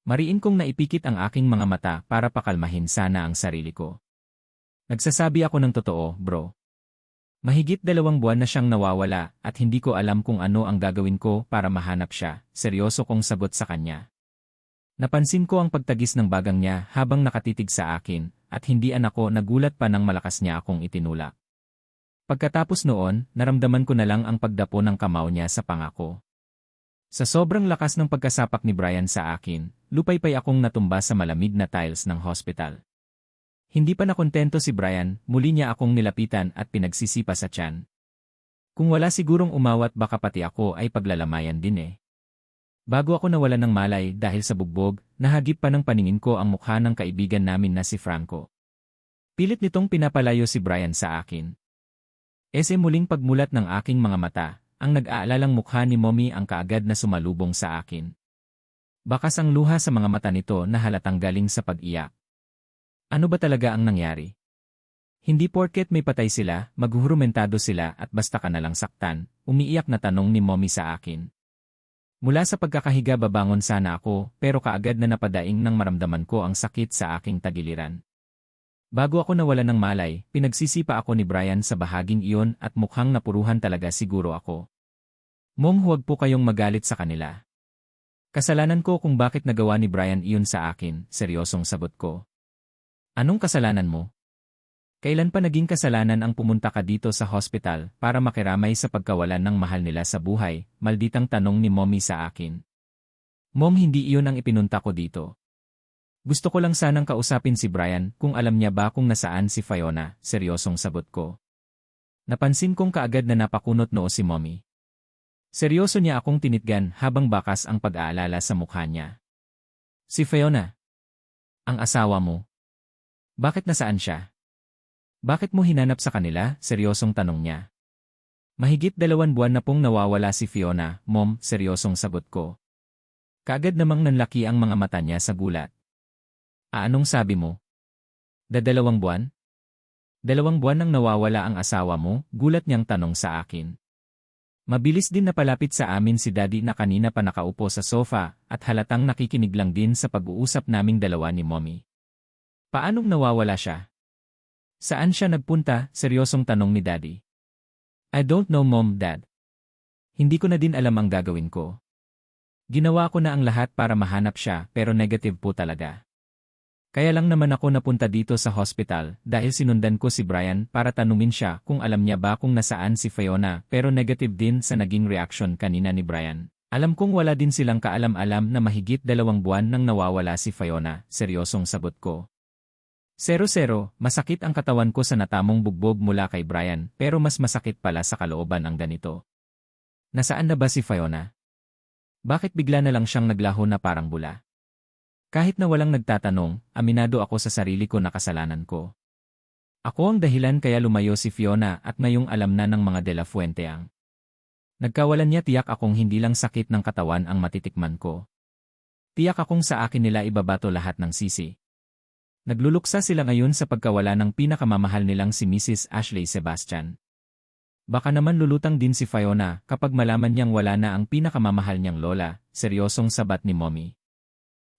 Mariin kong naipikit ang aking mga mata para pakalmahin sana ang sarili ko. Nagsasabi ako ng totoo, bro. Mahigit 2 buwan na siyang nawawala at hindi ko alam kung ano ang gagawin ko para mahanap siya, seryoso kong sagot sa kanya. Napansin ko ang pagtagis ng bagang niya habang nakatitig sa akin at hindi ako nagulat pa nang malakas niya akong itinulak. Pagkatapos noon, naramdaman ko na lang ang pagdapo ng kamao niya sa pangako. Sa sobrang lakas ng pagkasapak ni Brian sa akin, lupay-pay akong natumba sa malamig na tiles ng hospital. Hindi pa nakontento si Brian, muli niya akong nilapitan at pinagsisipa sa tiyan. Kung wala sigurong umawat baka pati ako ay paglalamayan din eh. Bago ako nawalan ng malay dahil sa bugbog, nahagip pa ng paningin ko ang mukha ng kaibigan namin na si Franco. Pilit nitong pinapalayo si Brian sa akin. Muling pagmulat ng aking mga mata, ang nag-aalalang mukha ni Mommy ang kaagad na sumalubong sa akin. Bakas ang luha sa mga mata nito na halatang galing sa pag-iyak. Ano ba talaga ang nangyari? Hindi porket may patay sila, maghuhurumentado sila at basta ka nalang saktan, umiiyak na tanong ni Mommy sa akin. Mula sa pagkakahiga babangon sana ako pero kaagad na napadaing nang maramdaman ko ang sakit sa aking tagiliran. Bago ako nawalan ng malay, pinagsisipa ako ni Brian sa bahaging iyon at mukhang napuruhan talaga siguro ako. Mom, huwag po kayong magalit sa kanila. Kasalanan ko kung bakit nagawa ni Brian iyon sa akin, seryosong sagot ko. Anong kasalanan mo? Kailan pa naging kasalanan ang pumunta ka dito sa hospital para makiramay sa pagkawalan ng mahal nila sa buhay, malditang tanong ni Mommy sa akin. Mom, hindi iyon ang ipinunta ko dito. Gusto ko lang sanang kausapin si Brian kung alam niya ba kung nasaan si Fiona, seryosong sagot ko. Napansin kong kaagad na napakunot noo si Mommy. Seryoso niya akong tinitgan habang bakas ang pag-aalala sa mukha niya. Si Fiona? Ang asawa mo? Bakit nasaan siya? Bakit mo hinanap sa kanila? Seryosong tanong niya. Mahigit 2 buwan na pong nawawala si Fiona, Mom, seryosong sagot ko. Kaagad namang nanlaki ang mga mata niya sa gulat. Anong sabi mo? 2 buwan? 2 buwan nang nawawala ang asawa mo, gulat niyang tanong sa akin. Mabilis din napalapit sa amin si Daddy na kanina pa nakaupo sa sofa at halatang nakikinig lang din sa pag-uusap naming dalawa ni Mommy. Paanong nawawala siya? Saan siya nagpunta? Seryosong tanong ni Daddy. I don't know, Mom, Dad. Hindi ko na din alam ang gagawin ko. Ginawa ko na ang lahat para mahanap siya pero negative po talaga. Kaya lang naman ako napunta dito sa hospital dahil sinundan ko si Brian para tanungin siya kung alam niya ba kung nasaan si Fiona pero negative din sa naging reaction kanina ni Brian. Alam kong wala din silang kaalam-alam na mahigit 2 buwan nang nawawala si Fiona, seryosong sagot ko. 0-0, masakit ang katawan ko sa natamong bugbog mula kay Brian pero mas masakit pala sa kalooban ang ganito. Nasaan na ba si Fiona? Bakit bigla na lang siyang naglaho na parang bula? Kahit na walang nagtatanong, aminado ako sa sarili ko na kasalanan ko. Ako ang dahilan kaya lumayo si Fiona at ngayong alam na ng mga De La Fuente ang. Nagkawalan niya tiyak akong hindi lang sakit ng katawan ang matitikman ko. Tiyak akong sa akin nila ibabato lahat ng sisi. Nagluluksa sila ngayon sa pagkawala ng pinakamamahal nilang si Mrs. Ashley Sebastian. Baka naman lulutang din si Fiona kapag malaman niyang wala na ang pinakamamahal niyang lola, seryosong sabat ni Mommy.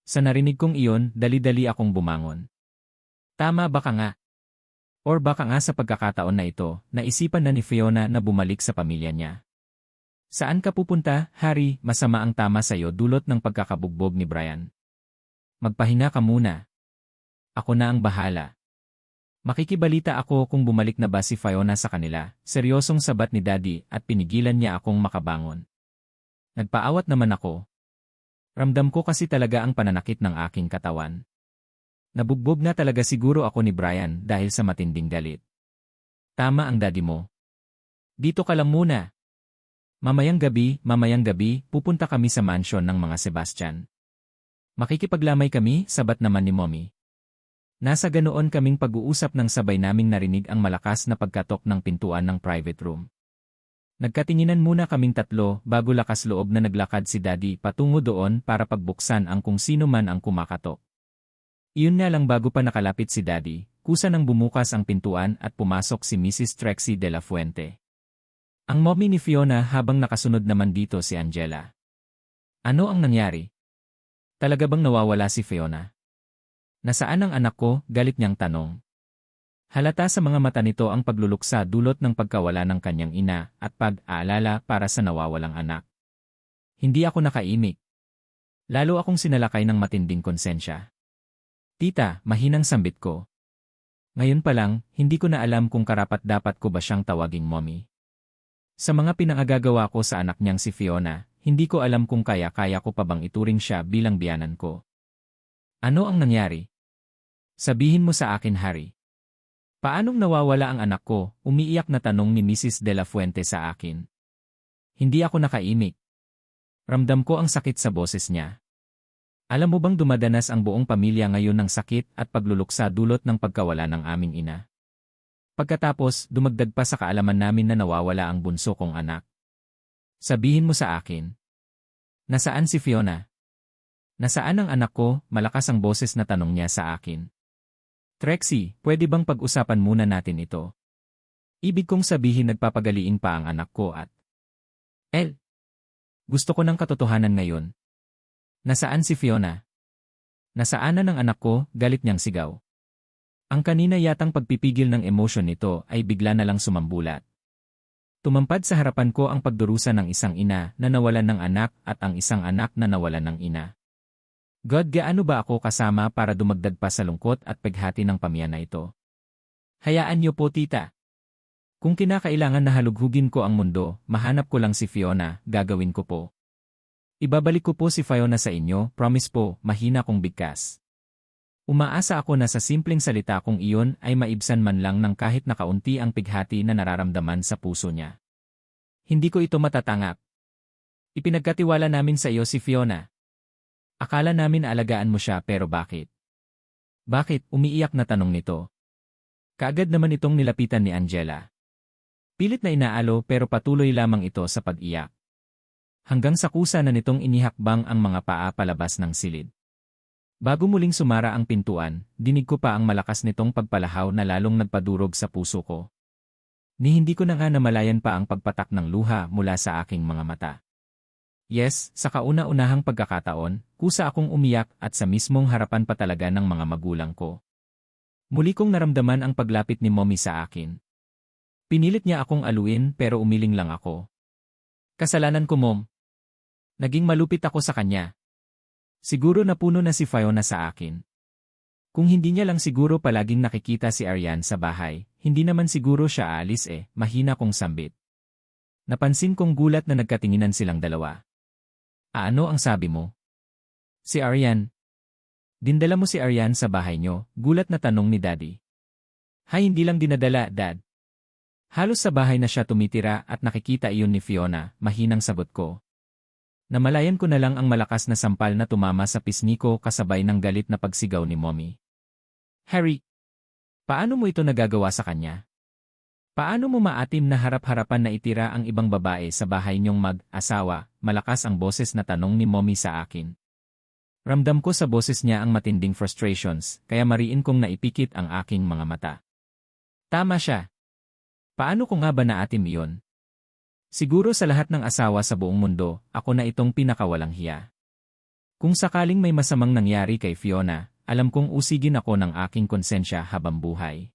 Sa narinig kong iyon, dali-dali akong bumangon. Tama baka nga? Or baka nga sa pagkakataon na ito, naisipan na ni Fiona na bumalik sa pamilya niya. Saan ka pupunta, Harry? Masama ang tama sa'yo dulot ng pagkakabugbog ni Brian. Magpahinga ka muna. Ako na ang bahala. Makikibalita ako kung bumalik na ba si Fiona sa kanila, seryosong sabat ni Daddy at pinigilan niya akong makabangon. Nagpaawat naman ako. Ramdam ko kasi talaga ang pananakit ng aking katawan. Nabugbog na talaga siguro ako ni Brian dahil sa matinding galit. Tama ang daddy mo. Dito ka lang muna. Mamayang gabi, pupunta kami sa mansion ng mga Sebastian. Makikipaglamay kami, sabat naman ni Mommy. Nasa ganoon kaming pag-uusap nang sabay naming narinig ang malakas na pagkatok ng pintuan ng private room. Nagkatinginan muna kaming tatlo bago lakas loob na naglakad si Daddy patungo doon para pagbuksan ang kung sino man ang kumakatok. Iyon nga lang bago pa nakalapit si Daddy, kusa nang bumukas ang pintuan at pumasok si Mrs. Trixie de la Fuente. Ang mommy ni Fiona habang nakasunod naman dito si Angela. Ano ang nangyari? Talaga bang nawawala si Fiona? Nasaan ang anak ko? Galit niyang tanong. Halata sa mga mata nito ang pagluluksa dulot ng pagkawala ng kanyang ina at pag-aalala para sa nawawalang anak. Hindi ako nakaimik. Lalo akong sinalakay ng matinding konsensya. Tita, mahinang sambit ko. Ngayon pa lang, hindi ko na alam kung karapat-dapat ko ba siyang tawaging mommy. Sa mga pinangagagawa ko sa anak niyang si Fiona, hindi ko alam kung kaya-kaya ko pa bang ituring siya bilang biyanan ko. Ano ang nangyari? Sabihin mo sa akin, Harry. Paanong nawawala ang anak ko? Umiiyak na tanong ni Mrs. de la Fuente sa akin. Hindi ako nakaimik. Ramdam ko ang sakit sa boses niya. Alam mo bang dumadanas ang buong pamilya ngayon ng sakit at pagluluksa dulot ng pagkawala ng aming ina? Pagkatapos, dumagdag pa sa kaalaman namin na nawawala ang bunso kong anak. Sabihin mo sa akin. Nasaan si Fiona? Nasaan ang anak ko? Malakas ang boses na tanong niya sa akin. Trixie, pwede bang pag-usapan muna natin ito? Ibig kong sabihin nagpapagaliin pa ang anak ko at... Gusto ko ng katotohanan ngayon. Nasaan si Fiona? Nasaan na ng anak ko? Galit niyang sigaw. Ang kanina yatang pagpipigil ng emosyon nito ay bigla na lang sumambulat. Tumampad sa harapan ko ang pagdurusa ng isang ina na nawalan ng anak at ang isang anak na nawalan ng ina. God, gaano ba ako kasama para dumagdag pa sa lungkot at paghati ng pamilya na ito? Hayaan niyo po, tita. Kung kinakailangan na halughugin ko ang mundo, mahanap ko lang si Fiona, gagawin ko po. Ibabalik ko po si Fiona sa inyo, promise po, mahina kong bigkas. Umaasa ako na sa simpleng salita kong iyon ay maibsan man lang ng kahit na kaunti ang pighati na nararamdaman sa puso niya. Hindi ko ito matatangak. Ipinagkatiwala namin sa iyo si Fiona. Akala namin alagaan mo siya pero bakit? Bakit? Umiiyak na tanong nito. Kaagad naman itong nilapitan ni Angela. Pilit na inaalo pero patuloy lamang ito sa pag-iyak. Hanggang sa kusa na nitong inihakbang ang mga paa palabas ng silid. Bago muling sumara ang pintuan, dinig ko pa ang malakas nitong pagpalahaw na lalong nagpadurog sa puso ko. Ni hindi ko na nga namalayan pa ang pagpatak ng luha mula sa aking mga mata. Yes, sa kauna-unahang pagkakataon, kusa akong umiyak at sa mismong harapan pa talaga ng mga magulang ko. Muli kong naramdaman ang paglapit ni Mommy sa akin. Pinilit niya akong aluin pero umiling lang ako. Kasalanan ko, Mom. Naging malupit ako sa kanya. Siguro napuno na si Fiona sa akin. Kung hindi niya lang siguro palaging nakikita si Ariane sa bahay, hindi naman siguro siya aalis mahina kong sambit. Napansin kong gulat na nagkatinginan silang dalawa. Ano ang sabi mo? Si Ariane. Dindala mo si Ariane sa bahay niyo, gulat na tanong ni Daddy. Hay, hindi lang dinadala, Dad. Halos sa bahay na siya tumitira at nakikita iyon ni Fiona, mahinang sagot ko. Namalayan ko na lang ang malakas na sampal na tumama sa pisngi ko kasabay ng galit na pagsigaw ni Mommy. Harry, paano mo ito nagagawa sa kanya? Paano mo maatim na harap-harapan na itira ang ibang babae sa bahay niyong mag-asawa? Malakas ang boses na tanong ni Mommy sa akin. Ramdam ko sa boses niya ang matinding frustrations, kaya mariin kong naipikit ang aking mga mata. Tama siya. Paano ko nga ba naatim iyon? Siguro sa lahat ng asawa sa buong mundo, ako na itong pinakawalang hiya. Kung sakaling may masamang nangyari kay Fiona, alam kong usigin ako ng aking konsensya habang buhay.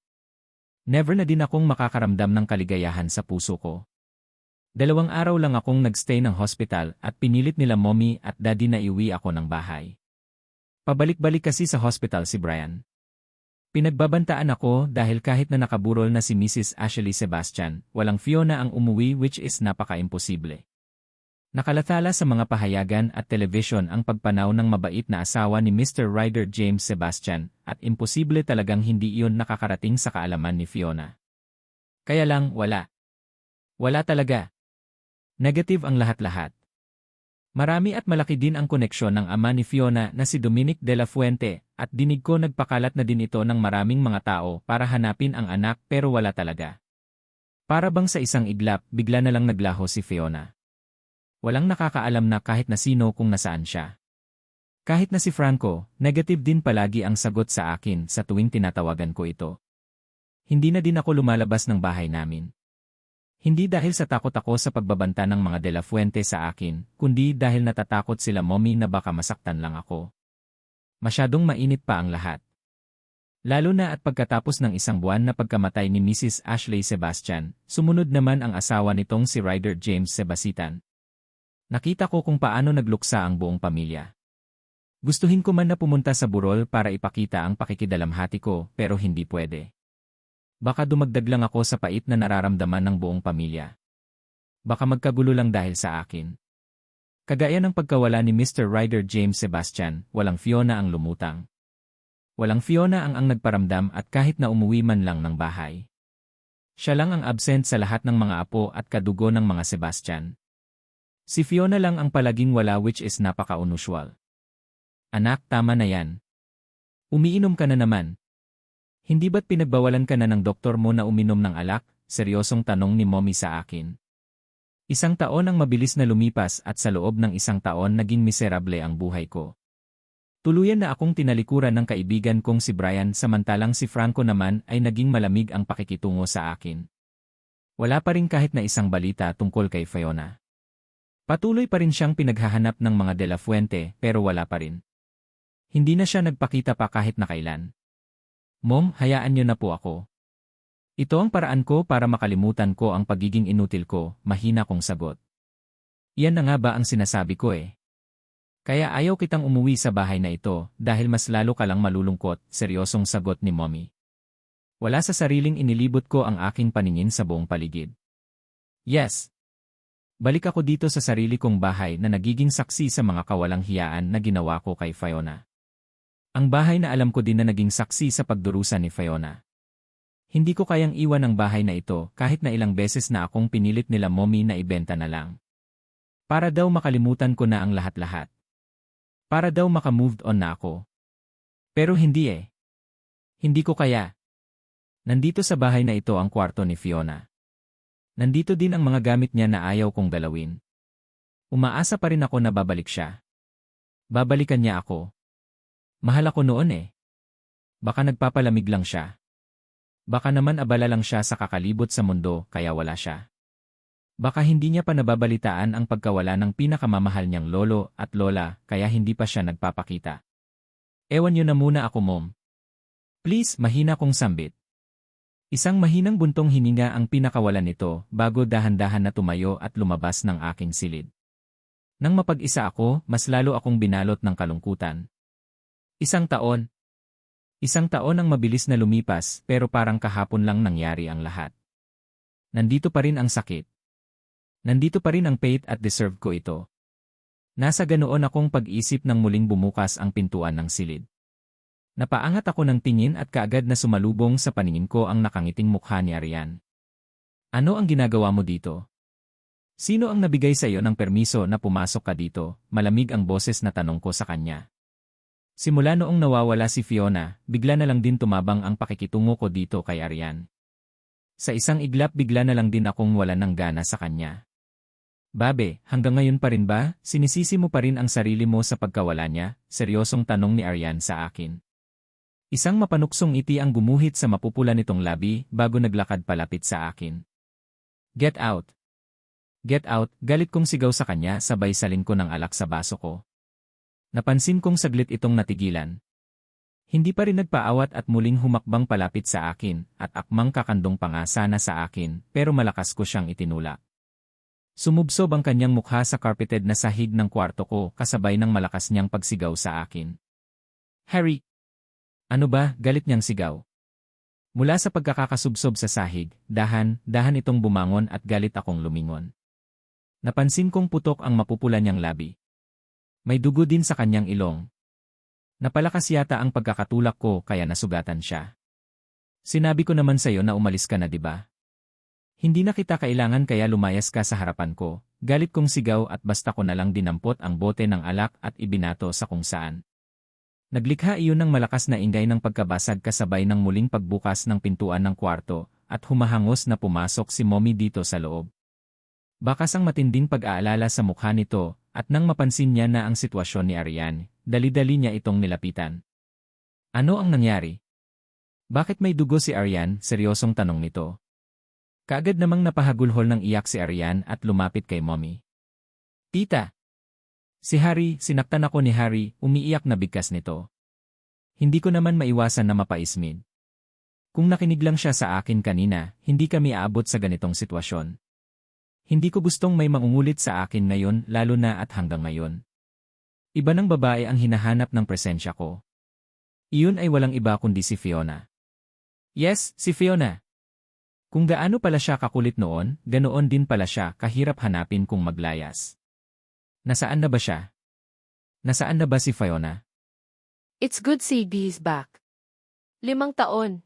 Never na din akong makakaramdam ng kaligayahan sa puso ko. 2 araw lang akong nagstay ng hospital at pinilit nila Mommy at Daddy na iuwi ako ng bahay. Pabalik-balik kasi sa hospital si Brian. Pinagbabantaan ako dahil kahit na nakaburol na si Mrs. Ashley Sebastian, walang Fiona ang umuwi which is napaka-imposible. Nakalathala sa mga pahayagan at telebisyon ang pagpanaw ng mabait na asawa ni Mr. Ryder James Sebastian at imposible talagang hindi iyon nakakarating sa kaalaman ni Fiona. Kaya lang wala. Wala talaga. Negative ang lahat-lahat. Marami at malaki din ang koneksyon ng ama ni Fiona na si Dominic de la Fuente at dinig ko nagpakalat na din ito ng maraming mga tao para hanapin ang anak pero wala talaga. Para bang sa isang iglap bigla na lang naglaho si Fiona. Walang nakakaalam na kahit na sino kung nasaan siya. Kahit na si Franco, negative din palagi ang sagot sa akin sa tuwing tinatawagan ko ito. Hindi na din ako lumalabas ng bahay namin. Hindi dahil sa takot ako sa pagbabanta ng mga de la Fuente sa akin, kundi dahil natatakot sila mommy na baka masaktan lang ako. Masyadong mainit pa ang lahat. Lalo na at pagkatapos ng isang buwan na pagkamatay ni Mrs. Ashley Sebastian, sumunod naman ang asawa nitong si Ryder James Sebastian. Nakita ko kung paano nagluksa ang buong pamilya. Gustuhin ko man na pumunta sa burol para ipakita ang pakikidalamhati ko pero hindi pwede. Baka dumagdag lang ako sa pait na nararamdaman ng buong pamilya. Baka magkagulo lang dahil sa akin. Kagaya ng pagkawala ni Mr. Ryder James Sebastian, walang Fiona ang lumutang. Walang Fiona ang nagparamdam at kahit na umuwi man lang ng bahay. Siya lang ang absent sa lahat ng mga apo at kadugo ng mga Sebastian. Si Fiona lang ang palaging wala which is napaka-unusual. Anak, tama na yan. Umiinom ka na naman. Hindi ba't pinagbawalan ka na ng doktor mo na uminom ng alak? Seryosong tanong ni mommy sa akin. Isang taon ang mabilis na lumipas at sa loob ng isang taon naging miserable ang buhay ko. Tuluyan na akong tinalikuran ng kaibigan kong si Brian samantalang si Franco naman ay naging malamig ang pakikitungo sa akin. Wala pa rin kahit na isang balita tungkol kay Fiona. Patuloy pa rin siyang pinaghahanap ng mga de la Fuente pero wala pa rin. Hindi na siya nagpakita pa kahit na kailan. Mom, hayaan niyo na po ako. Ito ang paraan ko para makalimutan ko ang pagiging inutil ko, mahina kong sagot. Iyan na nga ba ang sinasabi ko eh. Kaya ayaw kitang umuwi sa bahay na ito dahil mas lalo ka lang malulungkot, seryosong sagot ni mommy. Wala sa sariling inilibot ko ang aking paningin sa buong paligid. Yes. Balik ako dito sa sarili kong bahay na nagiging saksi sa mga kawalang hiyaan na ginawa ko kay Fiona. Ang bahay na alam ko din na naging saksi sa pagdurusa ni Fiona. Hindi ko kayang iwan ang bahay na ito kahit na ilang beses na akong pinilit nila mommy na ibenta na lang. Para daw makalimutan ko na ang lahat-lahat. Para daw maka-moved on na ako. Pero hindi eh. Hindi ko kaya. Nandito sa bahay na ito ang kwarto ni Fiona. Nandito din ang mga gamit niya na ayaw kong galawin. Umaasa pa rin ako na babalik siya. Babalikan niya ako. Mahal ako noon eh. Baka nagpapalamig lang siya. Baka naman abala lang siya sa kakalibot sa mundo kaya wala siya. Baka hindi niya pa nababalitaan ang pagkawala ng pinakamamahal niyang lolo at lola kaya hindi pa siya nagpapakita. Ewan niyo na muna ako mom. Please, mahina kong sambit. Isang mahinang buntong hininga ang pinakawalan nito bago dahan-dahan na tumayo at lumabas ng aking silid. Nang mapag-isa ako, mas lalo akong binalot ng kalungkutan. Isang taon. Isang taon ang mabilis na lumipas pero parang kahapon lang nangyari ang lahat. Nandito pa rin ang sakit. Nandito pa rin ang pain at deserve ko ito. Nasa ganoon akong pag-isip nang muling bumukas ang pintuan ng silid. Napaangat ako ng tingin at kaagad na sumalubong sa paningin ko ang nakangiting mukha ni Arian. Ano ang ginagawa mo dito? Sino ang nabigay sa iyo ng permiso na pumasok ka dito? Malamig ang boses na tanong ko sa kanya. Simula noong nawawala si Fiona, bigla na lang din tumabang ang pakikitungo ko dito kay Arian. Sa isang iglap bigla na lang din akong wala ng gana sa kanya. Babe, hanggang ngayon pa rin ba, sinisisi mo pa rin ang sarili mo sa pagkawala niya? Seryosong tanong ni Arian sa akin. Isang mapanuksong ngiti ang gumuhit sa mapupula nitong labi bago naglakad palapit sa akin. Get out! Get out! Galit kong sigaw sa kanya sabay salin ko ng alak sa baso ko. Napansin kong saglit itong natigilan. Hindi pa rin nagpaawat at muling humakbang palapit sa akin at akmang kakandong pa nga sana sa akin pero malakas ko siyang itinulak. Sumubsob ang kanyang mukha sa carpeted na sahig ng kwarto ko kasabay ng malakas niyang pagsigaw sa akin. Harry! Ano ba, galit niyang sigaw. Mula sa pagkakasubsob sa sahig, dahan itong bumangon at galit akong lumingon. Napansin kong putok ang mapupula niyang labi. May dugo din sa kanyang ilong. Napalakas yata ang pagkakatulak ko kaya nasugatan siya. Sinabi ko naman sa'yo na umalis ka na, di ba? Hindi na kita kailangan kaya lumayas ka sa harapan ko. Galit kong sigaw at basta ko na lang dinampot ang bote ng alak at ibinato sa kung saan. Naglikha iyon ng malakas na ingay ng pagkabasag kasabay ng muling pagbukas ng pintuan ng kwarto at humahangos na pumasok si Mommy dito sa loob. Bakas ang matinding pag-aalala sa mukha nito at nang mapansin niya na ang sitwasyon ni Ariane, dali-dali niya itong nilapitan. Ano ang nangyari? Bakit may dugo si Ariane? Seryosong tanong nito. Kaagad namang napahagulhol ng iyak si Ariane at lumapit kay Mommy. Tita! Si Harry, sinaktan ako ni Harry, umiiyak na bigkas nito. Hindi ko naman maiwasan na mapaismid. Kung nakinig lang siya sa akin kanina, hindi kami aabot sa ganitong sitwasyon. Hindi ko gustong may mangungulit sa akin ngayon lalo na at hanggang ngayon. Iba ng babae ang hinahanap ng presensya ko. Iyon ay walang iba kundi si Fiona. Yes, si Fiona. Kung gaano pala siya kakulit noon, ganoon din pala siya kahirap hanapin kung maglayas. Nasaan na ba siya? Nasaan na ba si Fiona? It's good he's back. 5 taon.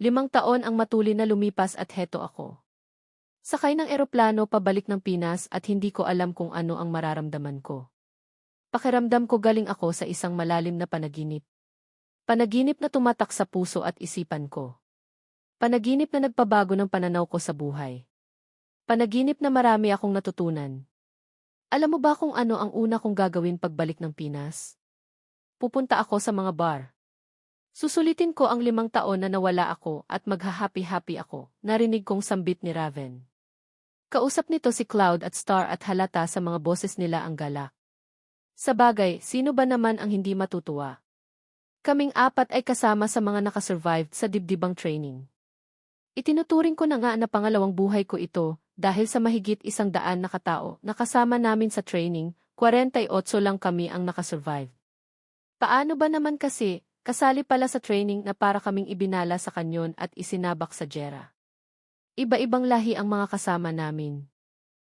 5 taon ang matuli na lumipas at heto ako. Sakay ng eroplano pabalik ng Pinas at hindi ko alam kung ano ang mararamdaman ko. Pakiramdam ko galing ako sa isang malalim na panaginip. Panaginip na tumatak sa puso at isipan ko. Panaginip na nagpabago ng pananaw ko sa buhay. Panaginip na marami akong natutunan. Alam mo ba kung ano ang una kong gagawin pagbalik ng Pinas? Pupunta ako sa mga bar. Susulitin ko ang 5 taon na nawala ako at magha-happy-happy ako, narinig kong sambit ni Raven. Kausap nito si Cloud at Star at halata sa mga boses nila ang galak. Sa bagay, sino ba naman ang hindi matutuwa? Kaming 4 ay kasama sa mga nakasurvived sa dibdibang training. Itinuturing ko na nga na pangalawang buhay ko ito, dahil sa mahigit 100 na katao na kasama namin sa training, 48 lang kami ang nakasurvive. Paano ba naman kasi, kasali pala sa training na para kaming ibinala sa kanyon at isinabak sa jera. Iba-ibang lahi ang mga kasama namin.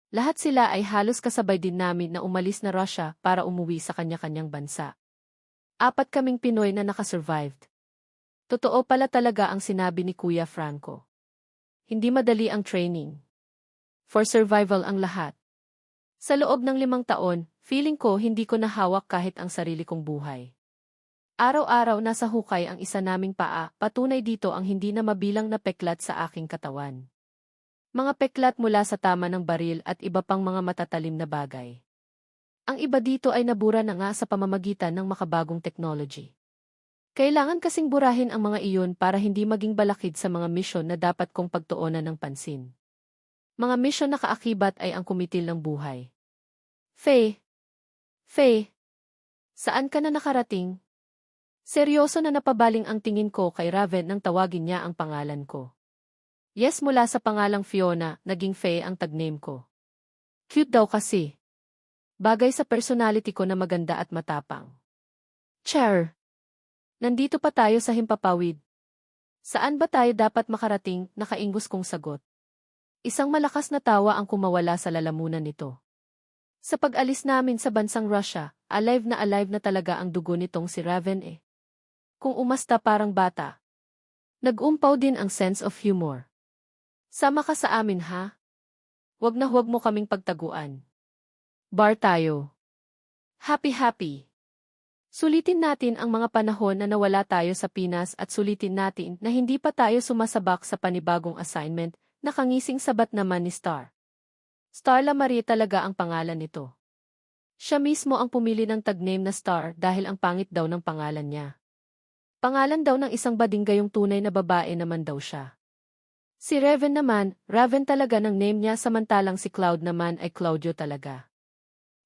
Lahat sila ay halos kasabay din namin na umalis na Russia para umuwi sa kanya-kanyang bansa. 4 kaming Pinoy na nakasurvived. Totoo pala talaga ang sinabi ni Kuya Franco. Hindi madali ang training. For survival ang lahat. Sa loob ng 5 taon, feeling ko hindi ko nahawak kahit ang sarili kong buhay. Araw-araw nasa hukay ang isa naming paa, patunay dito ang hindi na mabilang na peklat sa aking katawan. Mga peklat mula sa tama ng baril at iba pang mga matatalim na bagay. Ang iba dito ay nabura na nga sa pamamagitan ng makabagong technology. Kailangan kasing burahin ang mga iyon para hindi maging balakid sa mga misyon na dapat kong pagtuunan ng pansin. Mga misyon na kaakibat ay ang kumitil ng buhay. Faye, saan ka na nakarating? Seryoso na napabaling ang tingin ko kay Raven nang tawagin niya ang pangalan ko. Yes, mula sa pangalang Fiona, naging Faye ang tagname ko. Cute daw kasi. Bagay sa personality ko na maganda at matapang. Char! Nandito pa tayo sa himpapawid. Saan ba tayo dapat makarating? Nakainggos kong sagot. Isang malakas na tawa ang kumawala sa lalamunan nito. Sa pag-alis namin sa bansang Russia, alive na talaga ang dugo nitong si Raven eh. Kung umasta parang bata. Nag-umpaw din ang sense of humor. Sama ka sa amin ha? Wag na huwag mo kaming pagtaguan. Bar tayo. Happy. Sulitin natin ang mga panahon na nawala tayo sa Pinas at sulitin natin na hindi pa tayo sumasabak sa panibagong assignment. Nakangising sabat naman ni Star. Starla Marie talaga ang pangalan nito. Siya mismo ang pumili ng tagname na Star dahil ang pangit daw ng pangalan niya. Pangalan daw ng isang badinggayong tunay na babae naman daw siya. Si Raven naman, Raven talaga ng name niya samantalang si Cloud naman ay Claudio talaga.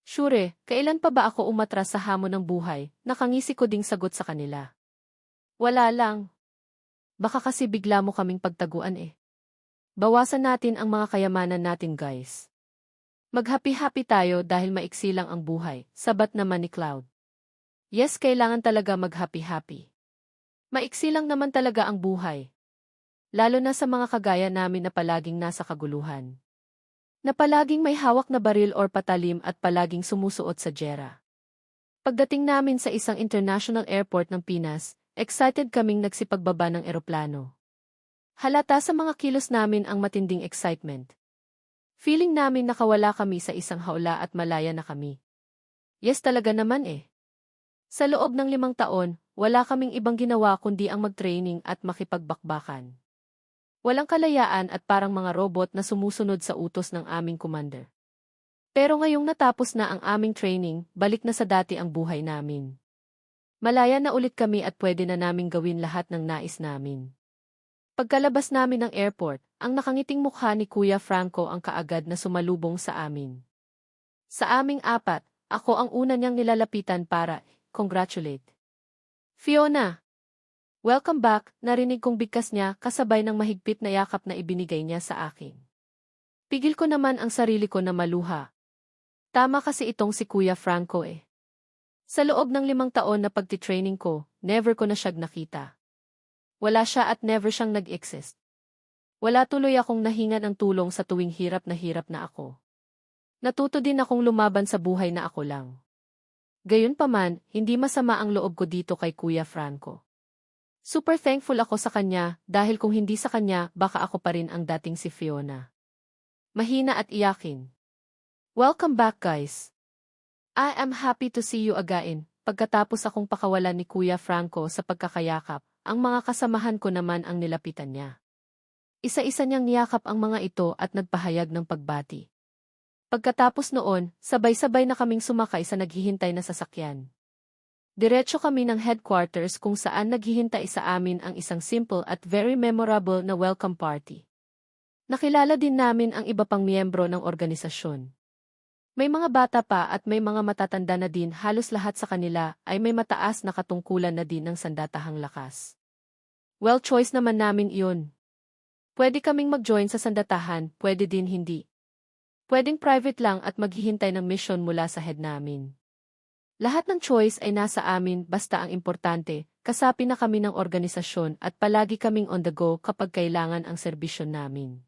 Sure, kailan pa ba ako umatras sa hamon ng buhay, nakangisi ko ding sagot sa kanila. Wala lang. Baka kasi bigla mo kaming pagtaguan eh. Bawasan natin ang mga kayamanan natin guys. Mag-happy-happy tayo dahil maiksi lang ang buhay, sabat naman ni Cloud. Yes, kailangan talaga mag-happy-happy. Maiksi lang naman talaga ang buhay. Lalo na sa mga kagaya namin na palaging nasa kaguluhan. Na palaging may hawak na baril or patalim at palaging sumusuot sa jera. Pagdating namin sa isang international airport ng Pinas, excited kaming nagsipagbaba ng eroplano. Halata sa mga kilos namin ang matinding excitement. Feeling namin nakawala kami sa isang hawla at malaya na kami. Yes talaga naman eh. Sa loob ng 5 taon, wala kaming ibang ginawa kundi ang mag-training at makipagbakbakan. Walang kalayaan at parang mga robot na sumusunod sa utos ng aming commander. Pero ngayong natapos na ang aming training, balik na sa dati ang buhay namin. Malaya na ulit kami at pwede na naming gawin lahat ng nais namin. Pagkalabas namin ng airport, ang nakangiting mukha ni Kuya Franco ang kaagad na sumalubong sa amin. Sa aming 4, ako ang una niyang nilalapitan para congratulate. Fiona! Welcome back, narinig kong bigkas niya kasabay ng mahigpit na yakap na ibinigay niya sa akin. Pigil ko naman ang sarili ko na maluha. Tama kasi itong si Kuya Franco eh. Sa loob ng 5 taon na pagtitraining ko, never ko na siya nakita. Wala siya at never siyang nag-exist. Wala tuloy akong nahingan ng tulong sa tuwing hirap na ako. Natuto din akong lumaban sa buhay na ako lang. Gayunpaman, hindi masama ang loob ko dito kay Kuya Franco. Super thankful ako sa kanya dahil kung hindi sa kanya, baka ako pa rin ang dating si Fiona. Mahina at iyakin. Welcome back guys. I am happy to see you again. Pagkatapos akong pakawalan ni Kuya Franco sa pagkakayakap, ang mga kasamahan ko naman ang nilapitan niya. Isa-isa niyang niyakap ang mga ito at nagpahayag ng pagbati. Pagkatapos noon, sabay-sabay na kaming sumakay sa naghihintay na sasakyan. Diretso kami ng headquarters kung saan naghihintay sa amin ang isang simple at very memorable na welcome party. Nakilala din namin ang iba pang miyembro ng organisasyon. May mga bata pa at may mga matatanda na din, halos lahat sa kanila ay may mataas na katungkulan na din ng sandatahang lakas. Well, choice naman namin iyon. Pwede kaming mag-join sa sandatahan, pwede din hindi. Pwedeng private lang at maghihintay ng mission mula sa head namin. Lahat ng choice ay nasa amin basta ang importante, kasapi na kami ng organisasyon at palagi kaming on the go kapag kailangan ang serbisyon namin.